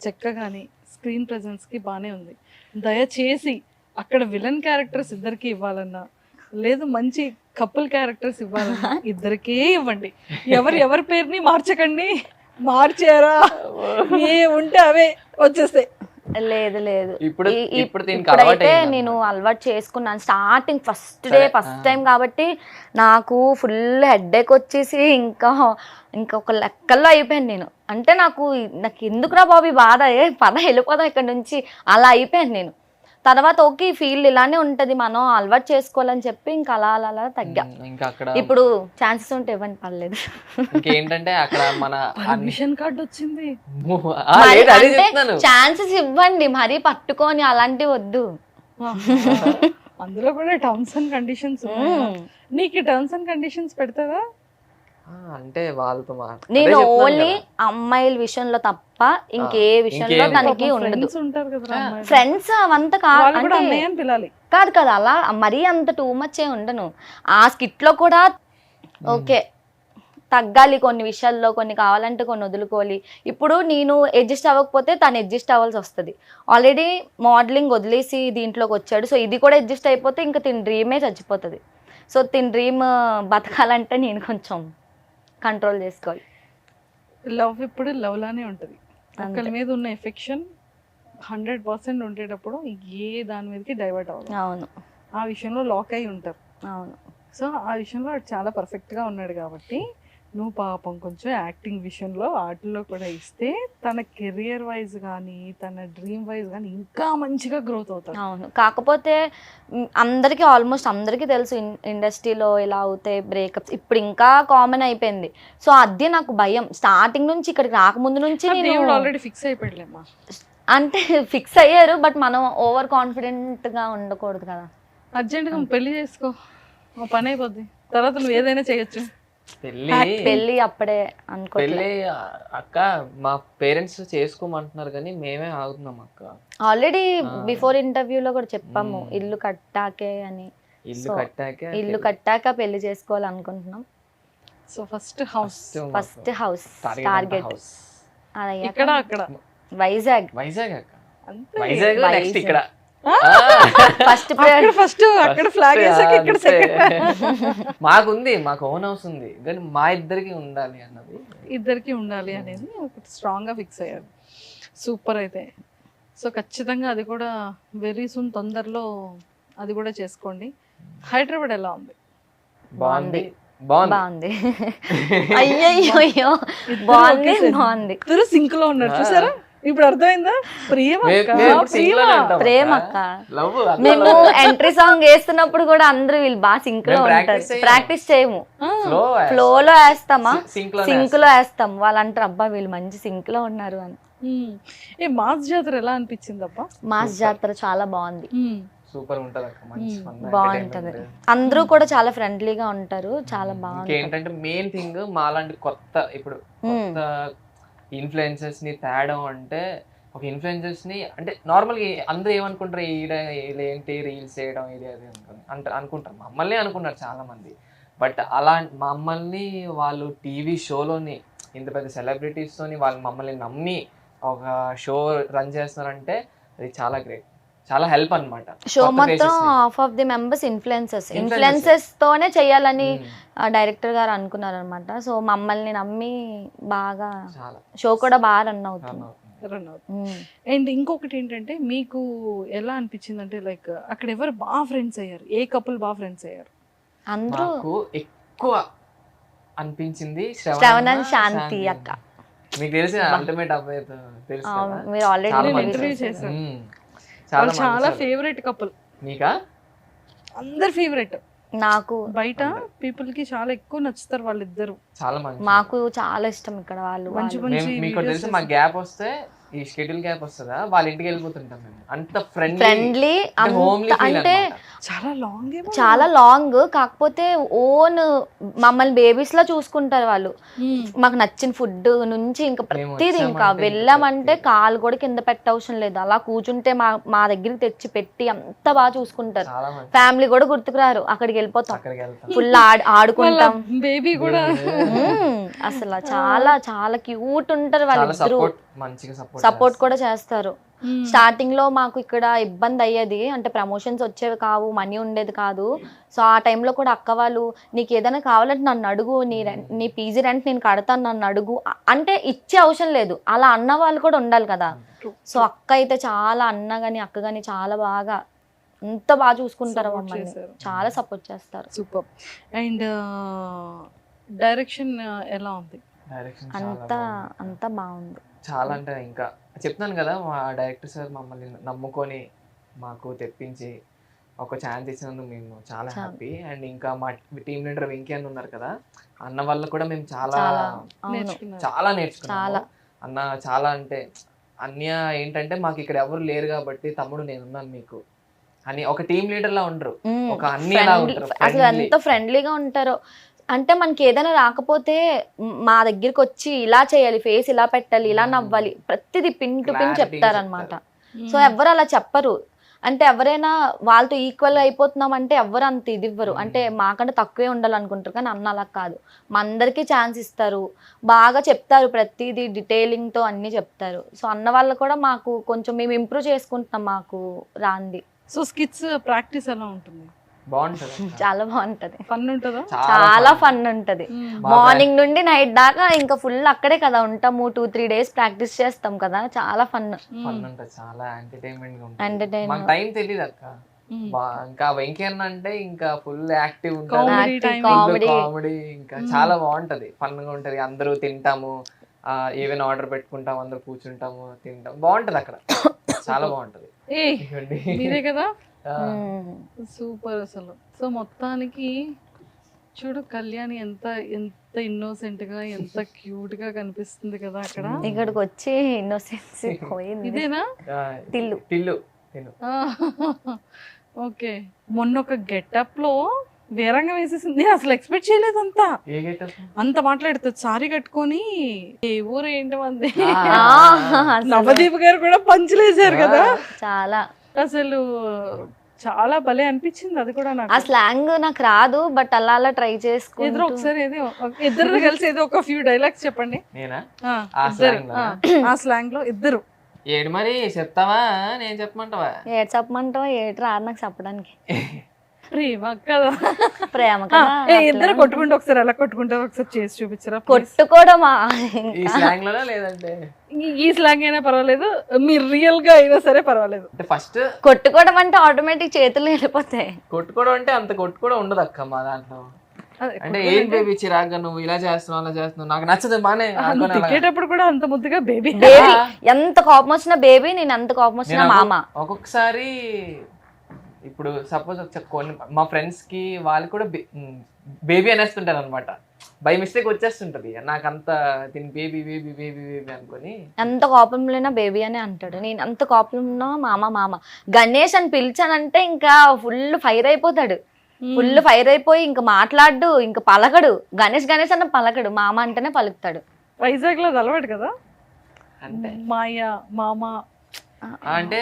చక్కగాని స్క్రీన్ ప్రెజెన్స్ కి బానే ఉంది. దయచేసి అక్కడ విలన్ క్యారెక్టర్స్ ఇద్దరికి ఇవ్వాలన్నా, లేదు మంచి కపుల్ క్యారెక్టర్స్ ఇవ్వాలన్నా ఇద్దరికే ఇవ్వండి. ఎవరి పేరుని మార్చకండి. మార్చారా ఏ ఉంటే అవే వచ్చేస్తాయి. లేదు లేదు, ఇప్పుడైతే నేను అలవాటు చేసుకున్నాను. Starting first day first time కాబట్టి నాకు ఫుల్ హెడ్ఏక్ వచ్చేసి ఇంకా ఒక లెక్కల్లో అయిపోయాను నేను. అంటే నాకు ఎందుకురా బాబు బాధ, పద వెళ్ళిపోదాం ఇక్కడ నుంచి, అలా అయిపోయాను నేను. తర్వాత ఓకే ఫీల్డ్ ఇలానే ఉంటది, మనం అలవాటు చేసుకోవాలని చెప్పి ఇంకా అలా అలా అలా తగ్గా. ఇప్పుడు ఛాన్సెస్ ఉంటే ఇవ్వండి పర్లేదు. ఇంకేంటంటే అక్కడ మన పర్మిషన్ కార్డు వచ్చింది, ఛాన్సెస్ ఇవ్వండి, మరీ పట్టుకొని అలాంటివి వద్దు. అందులో కూడా టర్మ్స్ అండ్ కండిషన్స్. నీకు టర్మ్స్ అండ్ కండిషన్స్ పెడతావా? అంటే వాళ్ళతో నేను ఓన్లీ అమ్మాయిల విషయంలో తప్ప ఇంకే విషయంలో తనకి ఉండదు. ఫ్రెండ్స్ అవంతా కాదు కదా, అలా మరీ అంత టూ మచ్ ఏ ఉండను. ఆ స్కిట్ లో కూడా ఓకే తగ్గాలి కొన్ని విషయాల్లో, కొన్ని కావాలంటే కొన్ని వదులుకోవాలి. ఇప్పుడు నేను అడ్జస్ట్ అవ్వకపోతే తను అడ్జస్ట్ అవ్వాల్సి వస్తుంది. ఆల్రెడీ మోడలింగ్ వదిలేసి దీంట్లోకి వచ్చాడు, సో ఇది కూడా అడ్జస్ట్ అయిపోతే ఇంకా తిని డ్రీమే చచ్చిపోతుంది. సో తిని డ్రీమ్ బతకాలంటే నేను కొంచెం కంట్రోల్ చేసుకోవాలి. లవ్ ఇప్పుడు లవ్ లానే ఉంటుంది, ఒకరి మీద ఉన్న ఎఫెక్షన్ 100% ఉండేటప్పుడు ఏ దాని మీదకి డైవర్ట్ అవ్వదు. అవును, ఆ విషయంలో లాక్ అయి ఉంటారు. అవును, సో ఆ విషయంలో చాలా పర్ఫెక్ట్గా ఉన్నాడు కాబట్టి నువ్వు పాపం కొంచెం యాక్టింగ్ విషయంలో వాటిల్లో కూడా ఇస్తే తన కెరియర్ వైజ్ కానీ తన డ్రీమ్ వైజ్ కానీ ఇంకా మంచిగా గ్రోత్ అవుతాడు. అవును, కాకపోతే అందరికీ ఆల్మోస్ట్ అందరికీ తెలుసు ఇండస్ట్రీలో ఇలా అవుతాయి బ్రేకప్స్, ఇప్పుడు ఇంకా కామన్ అయిపోయింది. సో అది నాకు భయం స్టార్టింగ్ నుంచి, ఇక్కడికి రాకముందు నుంచి. దేవుడు ఆల్రెడీ ఫిక్స్ అయిపోయలేమ్మా, అంటే ఫిక్స్ అయ్యారు, బట్ మనం ఓవర్ కాన్ఫిడెంట్గా ఉండకూడదు కదా. అర్జెంట్గా పెళ్లి చేసుకో, పని అయిపోద్ది, తర్వాత నువ్వు ఏదైనా చేయొచ్చు. పెళ్లి అప్పుడే పెళ్లి అక్క మా పేరెంట్స్ చేసుకోమంటున్నారు కానీ మేమే ఆగుతున్నాం అక్క. ఆల్రెడీ బిఫోర్ ఇంటర్వ్యూలో కూడా చెప్పాము ఇల్లు కట్టాకే అని. ఇల్లు So, కట్టాక ఇల్లు కట్టాక పెళ్లి చేసుకోవాలనుకుంటున్నాం. So first house first house target house ఇక్కడ అక్కడ వైజాగ్. వైజాగ్ అక్క. అంతే. వైజాగ్ నెక్స్ట్ ఇక్కడ ఫస్ట్ అక్కడ ఫస్ట్ అక్కడ ఫ్లాగ్ వేసాక ఇక్కడ సెకండ్. మాకుంది, మాకు ఓన్ హౌస్ ఉంది, కానీ మా ఇద్దరికి ఉండాలి అన్నది. ఇద్దరికి ఉండాలి అనేది ఒకటి స్ట్రాంగ్ గా ఫిక్స్ అయ్యారు. సూపర్ అయితే. సో ఖచ్చితంగా అది కూడా వెరీ సూన్ తొందరలో అది కూడా చేసుకోండి. హైదరాబాద్ ఎలా ఉంది? బాగుంది, బాగుంది. బాగుంది. అయ్యయ్యో బాగుంది బాగుంది. ఇద్దరు సింక్ లో ఉన్నారు చూసారా? ఇప్పుడు అర్థమైందా? ప్రేమ అక్క, ప్రేమ. ప్రేమ అక్క. లవ్ మేము ఎంట్రీ సాంగ్ వేస్తున్నప్పుడు కూడా అందరూ వీళ్ళు బాగా సింక్ లో ఉంటారు. ప్రాక్టీస్ చేయము, ఫ్లో లో వేస్తామా, సింక్ లో వేస్తాం. వాళ్ళు అంటారు అబ్బా వీళ్ళు మంచి సింక్ లో ఉన్నారు అని. ఏ మాస్ జాతర ఎలా అనిపించింది అబ్బా? మాస్ జాతర చాలా బాగుంది, సూపర్ ఉంటది అక్క, మంచి fun, బాగుంటది. entertainment. అందరూ కూడా చాలా ఫ్రెండ్లీగా ఉంటారు, చాలా బాగుంది. ఏంటంటే మెయిన్ థింగ్ మాలాంటి కొత్త ఇప్పుడు కొత్త ఇన్ఫ్లుయెన్సర్స్ ని తేడం అంటే, ఒక ఇన్ఫ్లుయెన్సర్స్ ని అంటే నార్మల్ గా అందరూ ఏమనుకుంటారు, ఏంటి రీల్స్ చేయడం ఇది అది అనుకుంటారు. మమ్మల్ని అనుకున్నారు చాలా మంది. బట్ అలా మమ్మల్ని వాళ్ళు టీవీ షోలోని ఇంత పెద్ద సెలబ్రిటీస్ తోని వాళ్ళు మమ్మల్ని నమ్మి ఒక షో రన్ చేస్తున్నారంటే అది చాలా గ్రేట్, చాలా హెల్ప్ అన్నమాట. షో మొత్తం half of the members influencers తోనే చేయాలని డైరెక్టర్ గారు అనుకున్నారు అనమాట. సో మమ్మల్ని నమ్మి బాగా షో కూడా బాగా రన్ అవుతుంది. అండ్ ఇంకొకటి ఏంటంటే మీకు ఎలా అనిపించింది అంటే లైక్ అక్కడ ఎవరు బాగా ఫ్రెండ్స్ అయ్యారు? ఏ కపుల్ బాగా ఫ్రెండ్స్ అయ్యారు? అందరూ ఎక్కువ అనిపించింది శ్రవణ్ అండ్ శాంతి అక్క. మీకు తెలిసిన అల్టిమేట్ అబ్బాయి తెలుసు కదా, మీరు ఆల్రెడీ ఇంటర్వ్యూ చేశారు. చాలా చాలా ఫేవరెట్ కపుల్. మీకా? అందరు ఫేవరెట్. నాకు బయట పీపుల్ కి చాలా ఎక్కువ నచ్చుతారు వాళ్ళిద్దరు. చాలా మంచి, మాకు చాలా ఇష్టం ఇక్కడ వాళ్ళు. మంచి మంచి మీకు తెలుసు మా గ్యాప్ వస్తే ఈ షెడ్యూల్ గ్యాప్ వస్తుందా వాళ్ళ ఇంటికి వెళ్ళిపోతుంటాం మేము. అంత ఫ్రెండ్లీ అంటే చాలా లాంగ్, చాలా లాంగ్. కాకపోతే ఓన్ మమ్మల్ని బేబీస్ లా చూసుకుంటారు వాళ్ళు. మాకు నచ్చిన ఫుడ్ నుంచి ఇంకా ప్రతిదీ, ఇంకా వెళ్ళామంటే కాలు కూడా కింద పెట్ట అవసరం లేదు. అలా కూర్చుంటే మా దగ్గరికి తెచ్చి పెట్టి అంత బాగా చూసుకుంటారు. ఫ్యామిలీ కూడా గుర్తుకురారు, అక్కడికి వెళ్ళిపోతాం, ఫుల్ ఆడుకుంటాం. బేబీ కూడా అసలు చాలా చాలా క్యూట్ ఉంటారు వాళ్ళిద్దరు. సపోర్ట్ కూడా చేస్తారు. స్టార్టింగ్ లో మాకు ఇక్కడ ఇబ్బంది అయ్యేది, అంటే ప్రమోషన్స్ వచ్చేవి కావు, మనీ ఉండేది కాదు. సో ఆ టైంలో కూడా అక్క వాళ్ళు నీకు ఏదైనా కావాలంటే నన్ను అడుగు, నీ పీజీ రెంట్ నేను కడతాను, నన్ను అడుగు అంటే ఇచ్చే అవసరం లేదు. అలా అన్న వాళ్ళు కూడా ఉండాలి కదా. సో అక్క అయితే చాలా, అన్న గాని అక్క గాని చాలా బాగా, అంత బాగా చూసుకుంటారు మమ్మల్ని, చాలా సపోర్ట్ చేస్తారు. సూపర్. అండ్ డైరెక్షన్ ఎలా ఉంది? అంతా బాగుంది చాలా. అంటే ఇంకా చెప్తున్నాను కదా, మా డైరెక్టర్ సార్ మమ్మల్ని నమ్ముకొని మాకు తెప్పించి ఒక ఛాన్స్ ఇచ్చినందుకు మేము చాలా హ్యాపీ. అండ్ ఇంకా మా టీమ్ లీడర్ వెంకీ అన్న ఉన్నారు కదా, అన్న వల్ల కూడా మేము చాలా నేర్చుకున్నాము. అన్న చాలా అంటే అన్య ఏంటంటే మాకు ఇక్కడ ఎవరు లేరు కాబట్టి తమ్ముడు నేనున్నాను మీకు అని ఒక టీమ్ లీడర్ లా ఉండరు, ఒక అన్ని అసలు ఎంత ఫ్రెండ్లీగా ఉంటారో. అంటే మనకి ఏదైనా రాకపోతే మా దగ్గరికి వచ్చి ఇలా చేయాలి, ఫేస్ ఇలా పెట్టాలి, ఇలా నవ్వాలి, ప్రతిదీ పిన్ టు పిన్ చెప్తారనమాట. సో ఎవరు అలా చెప్పరు. అంటే ఎవరైనా వాళ్ళతో ఈక్వల్ అయిపోతున్నాం అంటే ఎవరు అంత ఇది ఇవ్వరు, అంటే మాకంటే తక్కువే ఉండాలనుకుంటారు. కానీ అన్న అలా కాదు, మా అందరికీ ఛాన్స్ ఇస్తారు, బాగా చెప్తారు, ప్రతిదీ డీటెయిలింగ్తో అన్నీ చెప్తారు. సో అన్న వాళ్ళు కూడా మాకు కొంచెం మేము ఇంప్రూవ్ చేసుకుంటున్నాం మాకు రాంది. సో స్కిట్స్ ప్రాక్టీస్ ఎలా ఉంటుంది? బాగుంటది, చాలా బాగుంటది. ఫన్ ఉంటుందా? చాలా ఫన్ ఉంటది. మార్నింగ్ నుండి నైట్ దాకా ఇంకా ఫుల్ అక్కడే కదా ఉంటాము. 2-3 days ప్రాక్టీస్ చేస్తాం కదా, చాలా ఫన్ ఉంటది, చాలా ఎంటర్టైన్మెంట్. టైం తెలియదు అక్క. ఇంకా వెంకయ్య అంటే ఇంకా ఫుల్ యాక్టివ్ ఉంటారు, కామెడీ, ఇంకా చాలా బాగుంటది, ఫన్ గా ఉంటది. అందరూ తింటాము, ఏవైనా ఆర్డర్ పెట్టుకుంటాం, అందరూ కూర్చుంటాము, తింటాం, బాగుంటది అక్కడ, చాలా బాగుంటది. మీరే కదా, సూపర్ అసలు. సో మొత్తానికి చూడు కళ్యాణి ఎంత ఎంత ఇన్నోసెంట్ గా, ఎంత క్యూట్ గా కనిపిస్తుంది కదా అక్కడ. ఇక్కడికి వచ్చి ఇన్నోసెన్సీ పోయింది. ఇదేనా టిల్లు? ఓకే. మొన్న ఒక గెటప్ లో వేరంగా వేసేసింది, నేను అసలు ఎక్స్పెక్ట్ చేయలేదు అంత మాట్లాడుతుంది. సారీ కట్టుకొని ఏ ఊరు ఏంటి మంది, నవదీప్ గారు కూడా పంచులేసారు కదా. చాలా అసలు చాలా భలే అనిపించింది అది కూడా ఆ నాకు. స్లాంగ్ నాకు రాదు, బట్ అలా అలా ట్రై ఎదురు చేసుకుంటూ ఒకసారి ఇద్దరు కలిసి ఏదో ఒక ఫ్యూ డైలాగ్స్ చెప్పండి. నేనా ఆ, ఆ ఇద్దరు slang లో? ఆ స్లాంగ్ లో ఇద్దరు. ఏడు మరి చెప్తావా నేను చెప్పమంటావా? ఏడు చెప్పమంటావు, ఏడు రాదు నాకు చెప్పడానికి. ప్రేమ కదా. ప్రేమ ఆ, కదా, ఇద్దరు అట్లా. కొట్టుకుంటే ఒకసారి ఎలా కొట్టుకుంటారో ఒకసారి చేసి చూపించరా please? కొట్టుకోవడమా? ఈ స్లాంగ్ లోనా లేదంటే ఈ స్లాంగ్ అయినా పర్వాలేదు, మీరు రియల్ గా అయినా సరే పర్వాలేదు. అంటే ఫస్ట్ కొట్టుకోవడం అంటే ఆటోమేటిక్ చేతులు వెళ్ళిపోతాయి. కొట్టుకోవడం అంటే అంత కొట్టుకోవడం ఉండదు అక్క మా దాంట్లో. అదే, అంటే ఏం బేబీ చిరాగ్గా నువ్వు ఇలా చేస్తున్నావు అలా చేస్తున్నావు నాకు నచ్చదు బానే నువ్వు తిట్టేటప్పుడు కూడా అంత ముద్దుగా బేబీ. బేబీ ఎంత కోపం వచ్చినా బేబీ, నేను ఎంత కోపం వచ్చినా మామ. ఒక్కొక్కసారి ఇప్పుడు సపోజ్ కొన్ని మా ఫ్రెండ్స్ కి వాళ్ళు కూడా బేబీ అనేస్తుంటారు అనమాట. బై మిస్టేక్ వచ్చేస్తుంటది నాకు అంత తిని బేబీ బేబీ బేబీ బేబీ అనుకొని. ఎంత కోపంలోనా బేబీ అని అంటాడు, నేను ఎంత కోపంలో మామ మామ. గణేష్ అని పిలిచానంటే ఇంకా ఫుల్ ఫైర్ అయిపోతాడు. ఫుల్ ఫైర్ అయిపోయి ఇంకా మాట్లాడు, ఇంకా పలకడు. గణేష్ గణేష్ అన్న పలకడు, మామ అంటేనే పలుకుతాడు. వైజాగ్ లో అది అలవాటు కదా, అంటే మాయ మామ. అంటే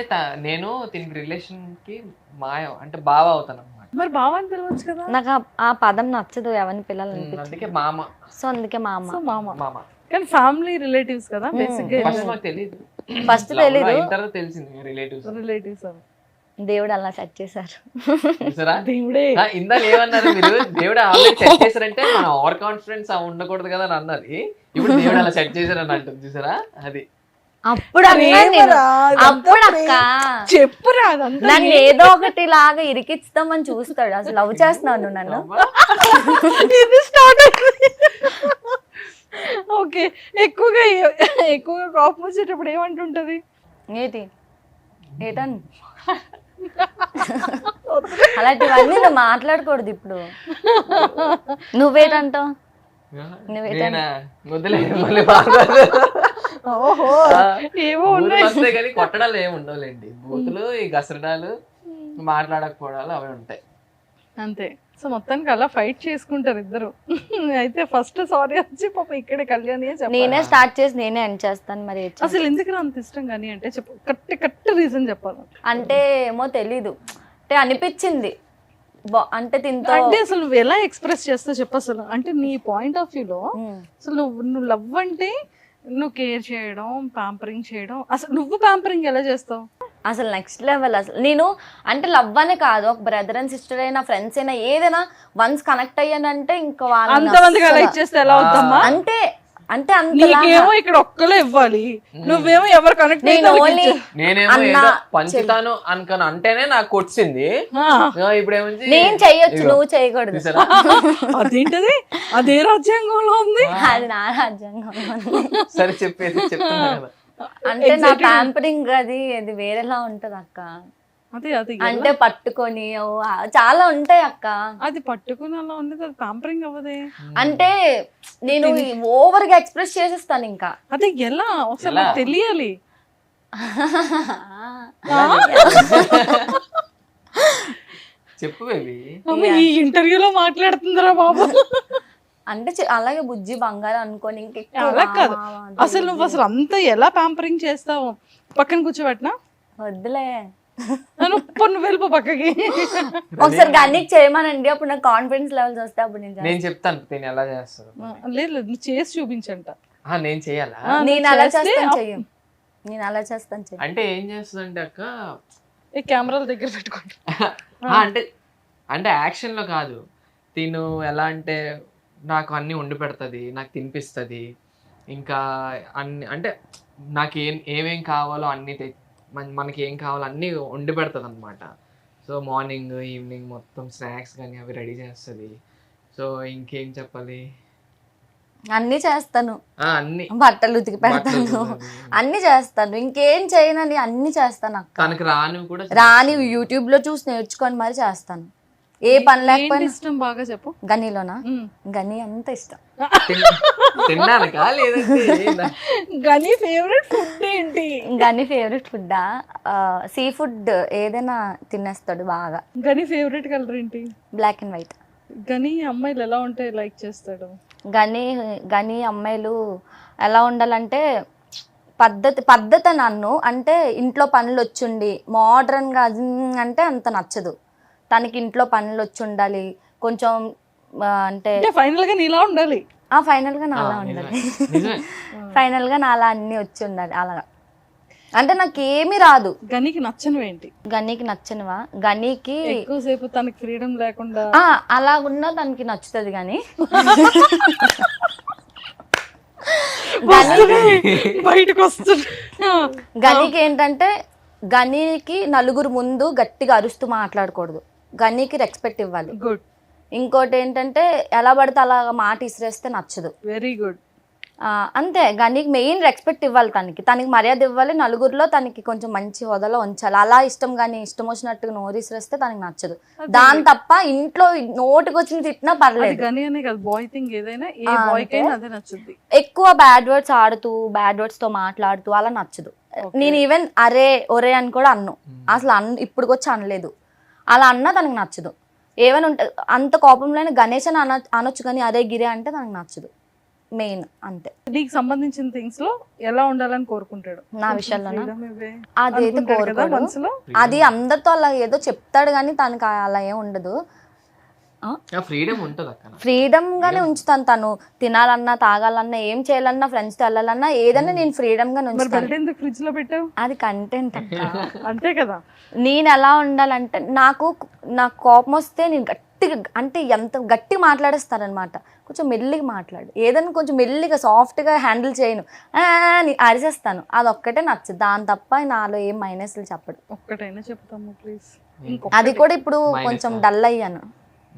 నేను దీనికి రిలేషన్ కి మాయ అంటే బావ అవుతాను అనమాట. మరి బావ అని పిలవచ్చు కదా. నాకు ఆ పదం నచ్చదు, ఎవరిని పిల్లలు. అందుకే మామ. సో అందుకే మామ. సో మామ. మామ కానీ ఫ్యామిలీ రిలేటివ్స్ కదా బేసిక్ గా. ఫస్ట్ నాకు తెలియదు, ఫస్ట్ తెలీదు, అయిన తర్వాత తెలిసింది రిలేటివ్స్. రిలేటివ్స్ దేవుడు అలా సెట్ చేశారు. చూసారా దేవుడే. ఇందాక ఏమన్నారు మీరు? దేవుడు ఆల్రెడీ సెట్ చేశారంటే మన ఓవర్ కాన్ఫిడెన్స్ ఉండకూడదు కదా అని అన్నారు. ఇప్పుడు దేవుడు అలా సెట్ చేశారని అంటుంది చూసారా, అది అప్పుడు అన్నా నేను, అప్పుడు అక్క చెప్పురా అదంతా. నన్ను ఏదో ఒకటి లాగా ఇరికిస్తామని చూస్తాడు. అసలు లవ్ చేస్తున్నాను నన్ను. ఇది స్టార్ట్ అయింది. ఓకే, ఎక్కువగా కోపం వచ్చేటప్పుడు ఏమంటుంటది? ఏటన్ అలాంటివన్నీ నువ్వు మాట్లాడకూడదు ఇప్పుడు. నువ్వేటంటావు? నేనా? వదిలేదు, మళ్ళీ బాగోదు. ఓహో, ఏవో ఉన్నాయి. వస్తాయి కానీ కొట్టడాలు ఏమి ఉండవులేండి. బూతులు, ఈ గసరడాలు, మాట్లాడకపోవడాలు అవి ఉంటాయి అంతే. సో మొత్తానికి అలా ఫైట్ చేసుకుంటారు ఇద్దరు. అయితే ఫస్ట్ సారీ వచ్చి పాప ఇక్కడే కళ్యాణి చెప్పాలి. నేనే స్టార్ట్ చేసి నేనే ఎండ్ చేస్తాను. మరి అసలు ఎందుకు అంత ఇష్టం కానీ అంటే చెప్పు, కరెక్ట్ రీజన్ చెప్పాలి. అంటే ఏమో తెలీదు, అంటే అనిపించింది. అంటే తింతో అంటే అసలు నువ్వు ఎలా ఎక్స్ప్రెస్ చేస్తావు చెప్పు అసలు. అంటే నీ పాయింట్ ఆఫ్ వ్యూలో అసలు నువ్వు లవ్ అంటే నువ్వు కేర్ చేయడం, ప్యాంపరింగ్ చేయడం. అసలు నువ్వు ప్యాంపరింగ్ ఎలా చేస్తావు? అసలు నెక్స్ట్ లెవెల్. అసలు నేను అంటే లవ్ అనే కాదు, ఒక బ్రదర్ అండ్ సిస్టర్ అయినా, ఫ్రెండ్స్ అయినా, ఏదైనా వన్స్ కనెక్ట్ అయ్యానంటే ఇంకా అంతమందిగా లైక్ చేస్తే ఎలా అవుతామా? అంటే అంటే నీకేమో ఇక్కడ ఒక్కలే ఇవ్వాలి, నువ్వేమో ఎవరు కనెక్ట్ నేనేమో ఏదో పంచుతాను అనుకుని అంటేనే నాకు వచ్చింది. ఇప్పుడు ఏమంచి నేను చెయ్యొచ్చు, నువ్వు చేయకూడదు. అదేంటది? అదే రాజ్యాంగంలో ఉంది. అది నా రాజ్యాంగంలో సరే చెప్పేసి చెప్తున్నా కదా. అంటే నా ప్యాంపరింగ్ అది వేరేలా ఉంటది అక్క. అంటే పట్టుకొని చాలా ఉంటాయి అక్క. అది పట్టుకుని అలా ఉంది, అది ప్యాంపరింగ్ అవ్వదే. అంటే నేను ఓవర్ గా ఎక్స్ప్రెస్ చేసేస్తాను ఇంకా. అది ఎలా అసలు తెలియాలి. చెప్పు బేబీ. ఈ ఇంటర్వ్యూలో మాట్లాడుతుందిరా బాబు. అంటే అలాగే బుజ్జి బంగారం అనుకోని అలా కాదు. అసలు నువ్వు అసలు అంతా ఎలా ప్యాంపరింగ్ చేస్తావు? పక్కన కూర్చోబెట్టినా వద్దులే, నువ్వు వెళ్ళిపో పక్కకి. ఒకసారి గన్నికి చేయమనండి, అప్పుడు నాకు కాన్ఫిడెన్స్ లెవెల్స్ వస్తే అప్పుడు నేను చెప్తాను నేను ఎలా చేస్తాను. లేదు నువ్వు చేసి చూపించంట. నేను చేయాలా? నేను అలా చేస్తాను చెయ్యం, నేను అలా చేస్తాను చెయ్యం. అంటే ఏం చేస్తుందంటే అక్క, ఈ కెమెరాల దగ్గర పెట్టుకుంటా. అంటే అంటే యాక్షన్ లో కాదు. తిను ఎలా అంటే నాకు అన్ని వండి పెడుతుంది, నాకు తినిపిస్తుంది. ఇంకా అన్ని అంటే నాకు ఏమేం కావాలో అన్ని మనకి ఏం కావాలో అన్నీ వండి పెడుతుంది అనమాట. సో మార్నింగ్ ఈవినింగ్ మొత్తం స్నాక్స్ కానీ అవి రెడీ చేస్తుంది. సో ఇంకేం చెప్పాలి, అన్ని చేస్తాను. అన్ని బట్టలు ఉతికి పెడతాను, అన్ని చేస్తాను. ఇంకేం చేయనని అన్ని చేస్తాను అక్క. తనకు రాని కూడా రాని యూట్యూబ్ లో చూసి నేర్చుకొని మరి చేస్తాను. ఏ పని లేకపోయినా. ఇష్టం బాగా చెప్పు. గనీలోనా? గనీ అంత ఇష్టం. తిన్నానుకా లేదంటే గనీ ఫేవరెట్ ఫుడ్ ఏంటి? గనీ ఫేవరెట్ ఫుడ్డా? సీ ఫుడ్ ఏదైనా తినేస్తాడు బాగా. గనీ ఫేవరెట్ కలర్ ఏంటి? Black and white. గనీ అమ్మాయిలు ఎలా ఉంటే లైక్ చేస్తాడు? గనీ అమ్మాయిలు ఎలా ఉండాలంటే పద్ధతి నన్ను అంటే ఇంట్లో పనులు వచ్చుండి మోడ్రన్గా అంటే అంత నచ్చదు. తనకి ఇంట్లో పనులు వచ్చి ఉండాలి కొంచెం అంటే ఫైనల్ గా నీలా ఉండాలి. ఫైనల్ గా నాలా ఉండాలి. నిజమే. ఫైనల్ గా నాలా అన్ని వచ్చి ఉండాలి. అలాగా అంటే నాకు ఏమీ రాదు. గనికి నచ్చనివి ఏంటి? గనికి నచ్చనివా? గనికి ఎక్కువసేపు తనకి ఫ్రీడమ్ లేకుండా అలా ఉన్నా తనకి నచ్చుతుంది. కానీ బయటకు వస్తుంది. గనికి ఏంటంటే గనికి నలుగురు ముందు గట్టిగా అరుస్తూ మాట్లాడకూడదు. గనికి రెస్పెక్ట్ ఇవ్వాలి. గుడ్. ఇంకోటి ఏంటంటే ఎలా పడితే అలా మాట ఇసిరేస్తే నచ్చదు. Very good. అంతే. గనికి మెయిన్ రెస్పెక్ట్ ఇవ్వాలి. తనకి మర్యాద ఇవ్వాలి. నలుగురిలో తనకి కొంచెం మంచి హోదాలో ఉంచాలి. అలా ఇష్టం వచ్చినట్టుగా నోరు ఇసిరేస్తే తనకి నచ్చదు. దాని తప్ప ఇంట్లో నోటికి వచ్చిన తిట్టినా పర్లేదు. గని అనే కాదు, బాయ్ థింగ్ ఏదైనా ఏ బాయ్ కైనా అదే నచ్చుద్ది. ఎక్కువ బ్యాడ్ వర్డ్స్ ఆడుతూ బ్యాడ్ వర్డ్స్ తో మాట్లాడుతూ అలా నచ్చదు. నేను ఈవెన్ అరే ఒరే అని కూడా అన్ను. అసలు ఇప్పుడుకొచ్చి అనలేదు. అలా అన్నా తనకు నచ్చదు. ఏమైనా ఉంటే అంత కోపంలో గణేష్ అని అనొచ్చు కానీ అరే గిరే అంటే తనకు నచ్చదు. మెయిన్ అంతే. నీకు సంబంధించిన థింగ్స్ లో ఎలా ఉండాలని కోరుకుంటాడు? నా విషయాల్లో అదైతే కోరుకోడు. అది అందరితో అలా ఏదో చెప్తాడు కానీ తనకి అలా ఏం ఉండదు. ఫ్రీడమ్ గానే ఉంచుతాను. తను తినాలన్నా తాగాలన్నా ఏం చేయాలన్నా ఫ్రెండ్స్ తో వెళ్ళాలన్నా ఏదన్నా నేను ఫ్రీడమ్ గానే ఉంచుతాను. ఫ్రిడ్జ్ లో పెట్టావు అది కంటెంట్ అంతే కదా. నేను ఎలా ఉండాలంటే నాకు కోపం వస్తే నేను గట్టిగా అంటే ఎంత గట్టి మాట్లాడేస్తానమాట. కొంచెం మెల్లిగా మాట్లాడు. ఏదైనా కొంచెం మెల్లిగా సాఫ్ట్గా హ్యాండిల్ చేయను. అరిసేస్తాను. అదొక్కటే నచ్చదు. దాని తప్ప నాలో ఏం మైనస్లు చెప్పడు. ఒక్కటైనా చెప్తాము ప్లీజ్. అది కూడా ఇప్పుడు కొంచెం డల్ అయ్యాను.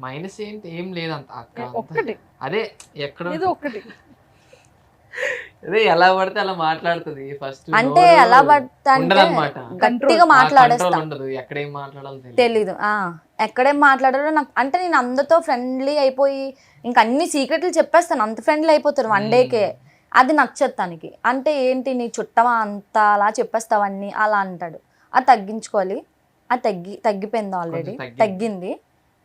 మైనస్ ఏంటి? ఏం లేదంత అక్క. ఒక్కటి అదే ఎక్కడ ఒక్కటి అదే ఎలా పడితే అలా మాట్లాడుతుంది. ఫస్ట్ అంటే ఎలా పడితే గట్టిగా మాట్లాడేస్తా. ఎక్కడేం మాట్లాడాలో తెలీదు. ఎక్కడేం మాట్లాడాలో నాకు అంటే నేను అందరితో ఫ్రెండ్లీ అయిపోయి ఇంకా అన్ని సీక్రెట్లు చెప్పేస్తాను. అంత ఫ్రెండ్లీ అయిపోతారు వన్ డేకే. అది నచ్చదు తనకి. అంటే ఏంటి నీ చుట్టమా అంత అలా చెప్పేస్తావన్నీ అలా అంటాడు. అది తగ్గించుకోవాలి. అది తగ్గిపోయింది ఆల్రెడీ. తగ్గింది.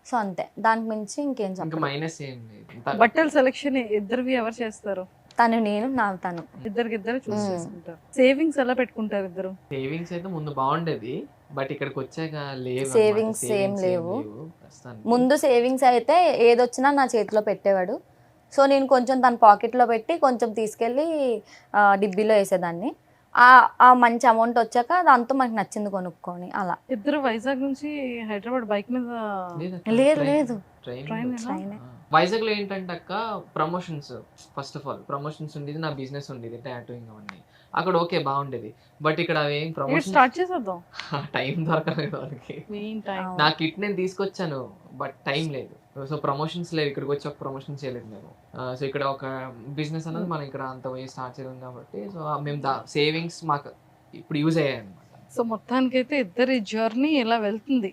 సో అంతే. దానికి మించి ఇంకేం చెప్పాలి. బట్టల సెలెక్షన్ ఇద్దరివి ఎవరు చేస్తారు? తను నేను తను ఇద్దరు చూస్ చేసుకుంటారు. సేవింగ్స్ ఎలా పెట్టుకుంటారు ఇద్దరు? సేవింగ్స్ అయితే ముందు బాగుండేది. బట్ ఇక్కడికి వచ్చాక లేవు. సేవింగ్స్ ఏం లేవు. ముందు సేవింగ్స్ అయితే ఏదొచ్చినా నా చేతిలో పెట్టేవాడు. సో నేను కొంచెం తన పాకెట్లో పెట్టి కొంచెం తీసుకెళ్ళి డిబ్బీలో వేసేదాన్ని. ఆ మంచి అమౌంట్ వచ్చాక దాంతో మనకి నచ్చింది కొనుక్కొని అలా. ఇద్దరు వైజాగ్ నుంచి హైదరాబాద్ బైక్ మీద? లేదు ట్రైన్. వైజాగ్ లో ఏంటంటే అక్క promotions, first of all promotions ఉండేది. నా బిజినెస్ ఉండేది టాటూయింగ్ అవన్నీ. అక్కడ ఓకే బాగుండేది. బట్ ఇక్కడ అవేం ప్రమోషన్ స్టార్ట్ చేసేద్దాం. టైం దొరకలేదు వాళ్ళకి. నా కిట్ నేను తీసుకొచ్చాను బట్ టైం లేదు. సో ప్రమోషన్స్ లేవు. ఇక్కడికి వచ్చి ఒక ప్రమోషన్ చేయలేదు మేము. సో ఇక్కడ ఒక బిజినెస్ అనేది మనం ఇక్కడ అంత పోయి స్టార్ట్ చేయలేం కాబట్టి సో మేము సేవింగ్స్ మాకు ఇప్పుడు యూజ్ అయ్యాయి అనమాట. సో మొత్తానికైతే ఇద్దరి జర్నీ ఎలా వెళ్తుంది?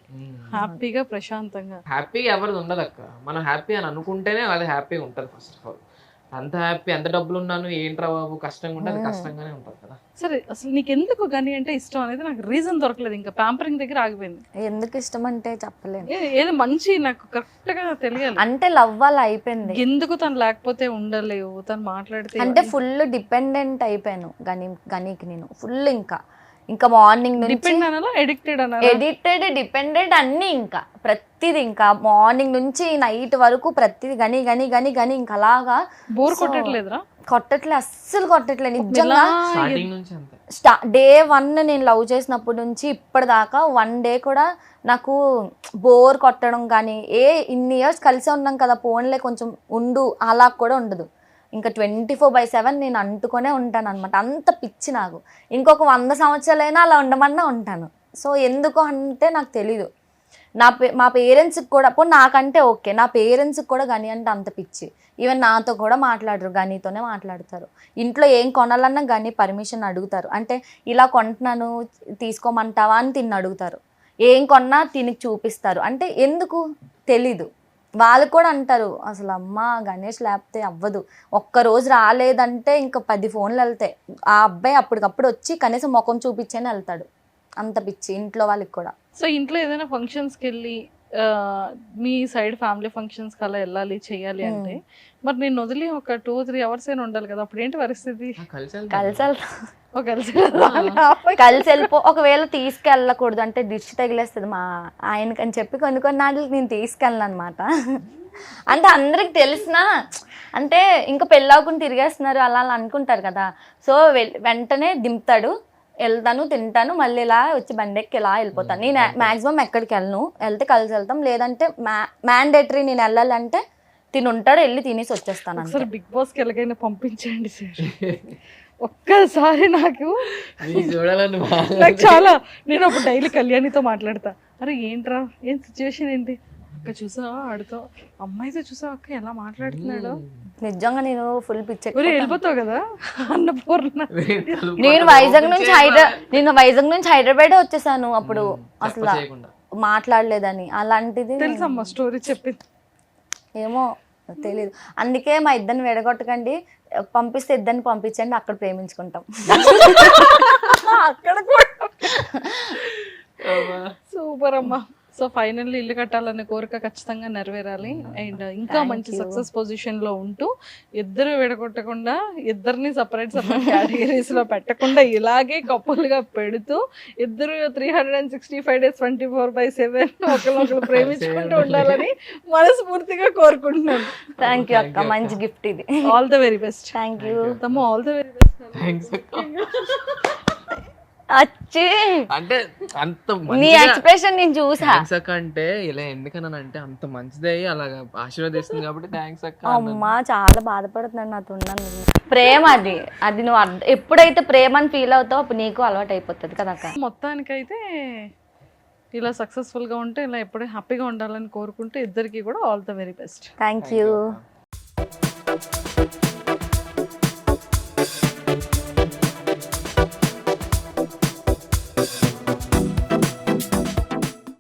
హ్యాపీగా ప్రశాంతంగా. హ్యాపీ ఎవరిది ఉండదు అక్క. మనం హ్యాపీ అని అనుకుంటేనే అది హ్యాపీగా ఉంటుంది. ఫస్ట్ ఆఫ్ ఆల్ అంత హ్యాపీ, ఎంత డబ్బులు ఉన్నాను ఏంట్రా బాబు కష్టంగా ఉంటే అది కష్టంగానే ఉంటుంది కదా. సరే అసలు నీకు ఎందుకు గని అంటే ఇష్టం అనేది నాకు రీజన్ దొరకలేదు. ఇంకా ప్యాంపరింగ్ దగ్గర ఆగిపోయింది. ఎందుకు ఇష్టం అంటే చెప్పలేను. ఏదో మంచి నాకు కరెక్ట్ గా తెలియాలి. అంటే లవ్ అలా అయిపోయింది. ఎందుకు తను లేకపోతే ఉండలేవు, తను మాట్లాడితే అంటే ఫుల్ డిపెండెంట్ అయిపోయాను గనికి నేను ఫుల్. ఇంకా మార్నింగ్ నుంచి ఎడిక్టెడ్ డిపెండెంట్ అన్ని ఇంకా ప్రతిది ఇంకా మార్నింగ్ నుంచి నైట్ వరకు ప్రతిది గని గని గని గని ఇంకా అలాగా. బోర్ కొట్టట్లేదురా? కొట్టట్లే, అస్సలు కొట్టట్లే నిజంగా. డే 1 నేను లవ్ చేసినప్పటి నుంచి ఇప్పటిదాకా 1 డే కూడా నాకు బోర్ కొట్టడం కానీ ఇన్ని ఇయర్స్ కలిసే ఉన్నాం కదా పోన్లే కొంచెం ఉండు అలా కూడా ఉండదు. ఇంకా 24/7 నేను అంటుకొనే ఉంటాను అనమాట. అంత పిచ్చి నాకు. ఇంకొక 100 సంవత్సరాలైనా అలా ఉండమన్నా ఉంటాను. సో ఎందుకు అంటే నాకు తెలీదు. మా పేరెంట్స్కి కూడా నాకంటే ఓకే, నా పేరెంట్స్కి కూడా గని అంటే అంత పిచ్చి. ఈవెన్ నాతో కూడా మాట్లాడరు, గనితోనే మాట్లాడతారు. ఇంట్లో ఏం కొనాలన్నా గని పర్మిషన్ అడుగుతారు. అంటే ఇలా కొంటున్నాను తీసుకోమంటావా అని తిని అడుగుతారు. ఏం కొన్నా తినికి చూపిస్తారు. అంటే ఎందుకు తెలీదు. వాళ్ళు కూడా అంటారు అసలు అమ్మ గణేష్ లేకపోతే అవ్వదు. ఒక్కరోజు రాలేదంటే ఇంకా 10 ఫోన్లు వెళ్తాయి. ఆ అబ్బాయి అప్పటికప్పుడు వచ్చి కనీసం ముఖం చూపించని వెళ్తాడు. అంత పిచ్చి ఇంట్లో వాళ్ళకి కూడా. సో ఇంట్లో ఏదైనా ఫంక్షన్స్కి వెళ్ళి మీ సైడ్ ఫ్యామిలీ ఫంక్షన్స్కి అలా వెళ్ళాలి చేయాలి అంటే మరి నేను వదిలి ఒక 2-3 అవర్స్ అయినా ఉండాలి కదా, అప్పుడు ఏంటి పరిస్థితి? కలిసి కలిసి ఓ కలిసి కలిసి వెళ్ళిపో. ఒకవేళ తీసుకెళ్ళకూడదు అంటే దిష్టి తగిలేస్తుంది మా ఆయనకి అని చెప్పి కొన్ని నాళ్ళు నేను తీసుకెళ్ళను అనమాట. అంటే అందరికి తెలిసిన అంటే ఇంకా పెళ్ళాకుండా తిరిగేస్తున్నారు అలా అనుకుంటారు కదా. సో వెంటనే దింపుతాడు, వెళ్తాను తింటాను మళ్ళీ ఇలా వచ్చి బండెక్కి ఇలా వెళ్ళిపోతాను. నేను మాక్సిమం ఎక్కడికి వెళ్ళను, వెళ్తే కలిసి వెళ్తాం. లేదంటే మ్యాండేటరీ నేను వెళ్ళాలంటే తినుంటాడు, వెళ్ళి తినేసి వచ్చేస్తాను. ఒకసారి బిగ్ బాస్కి ఎలాగైనా పంపించండి సార్. ఒక్కసారి నాకు చూడాలని చాలా, నేను అప్పుడు డైలీ కళ్యాణితో మాట్లాడతా, అరే ఏంట్రా ఏం సిచ్యువేషన్ ఏంటి అక్క, చూసా ఆడుతో అమ్మాయితో చూసా అక్క ఎలా మాట్లాడుతున్నాడు, నిజంగా నేను ఫుల్ పిచ్చర్ వెళ్ళిపోతావు కదా అన్నపూర్ణ. నేను వైజాగ్ నుంచి హైదరాబాద్ వచ్చేసాను అప్పుడు, అసలు మాట్లాడలేదని. అలాంటిది తెలుసమ్మా స్టోరీ చెప్పింది. ఏమో తెలీదు, అందుకే మా ఇద్దరిని విడగొట్టకండి, పంపిస్తే ఇద్దరిని పంపించండి, అక్కడ ప్రేమించుకుంటాం. అక్కడ కూడా సూపర్ అమ్మా. సో ఫైనల్లీ ఇల్లు కట్టాలనే కోరిక ఖచ్చితంగా నెరవేరాలి అండ్ ఇంకా మంచి సక్సెస్ పొజిషన్ లో ఉంటూ ఇద్దరు విడగొట్టకుండా ఇద్దరిని సపరేట్ కేటగిరీస్ లో పెట్టకుండా ఇలాగే కప్పులుగా పెడుతూ ఇద్దరు 365 days 24/7 ఒకరు ప్రేమించుకుంటూ ఉండాలని మనస్ఫూర్తిగా కోరుకుంటున్నాను. థ్యాంక్ యూ అక్క, మంచి గిఫ్ట్ ఇది. All the very best. Thank you thumb, all the very best. వచ్చి అంటే అంత నీ ఎక్స్ప్రెషన్ నేను చూసా. థ్యాంక్స్ అక్క అంటే ఇలా ఎందుకనంటే అంత మంచిదే అలాగా ఆశీర్వదిస్తుంది కాబట్టి థ్యాంక్స్ అక్క. అమ్మా చాలా బాధపడుతున్నాడు నాతో ఉన్నాను. ప్రేమ అది నువ్వు ఎప్పుడైతే ప్రేమ అని ఫీల్ అవుతావు అప్పుడు నీకు అలవాటు అయిపోతుంది కదా అక్క. మొత్తానికైతే ఇలా సక్సెస్ఫుల్ గా ఉంటే ఇలా ఎప్పుడూ హ్యాపీగా ఉండాలని కోరుకుంటే ఇద్దరికి కూడా all the very best. Thank you.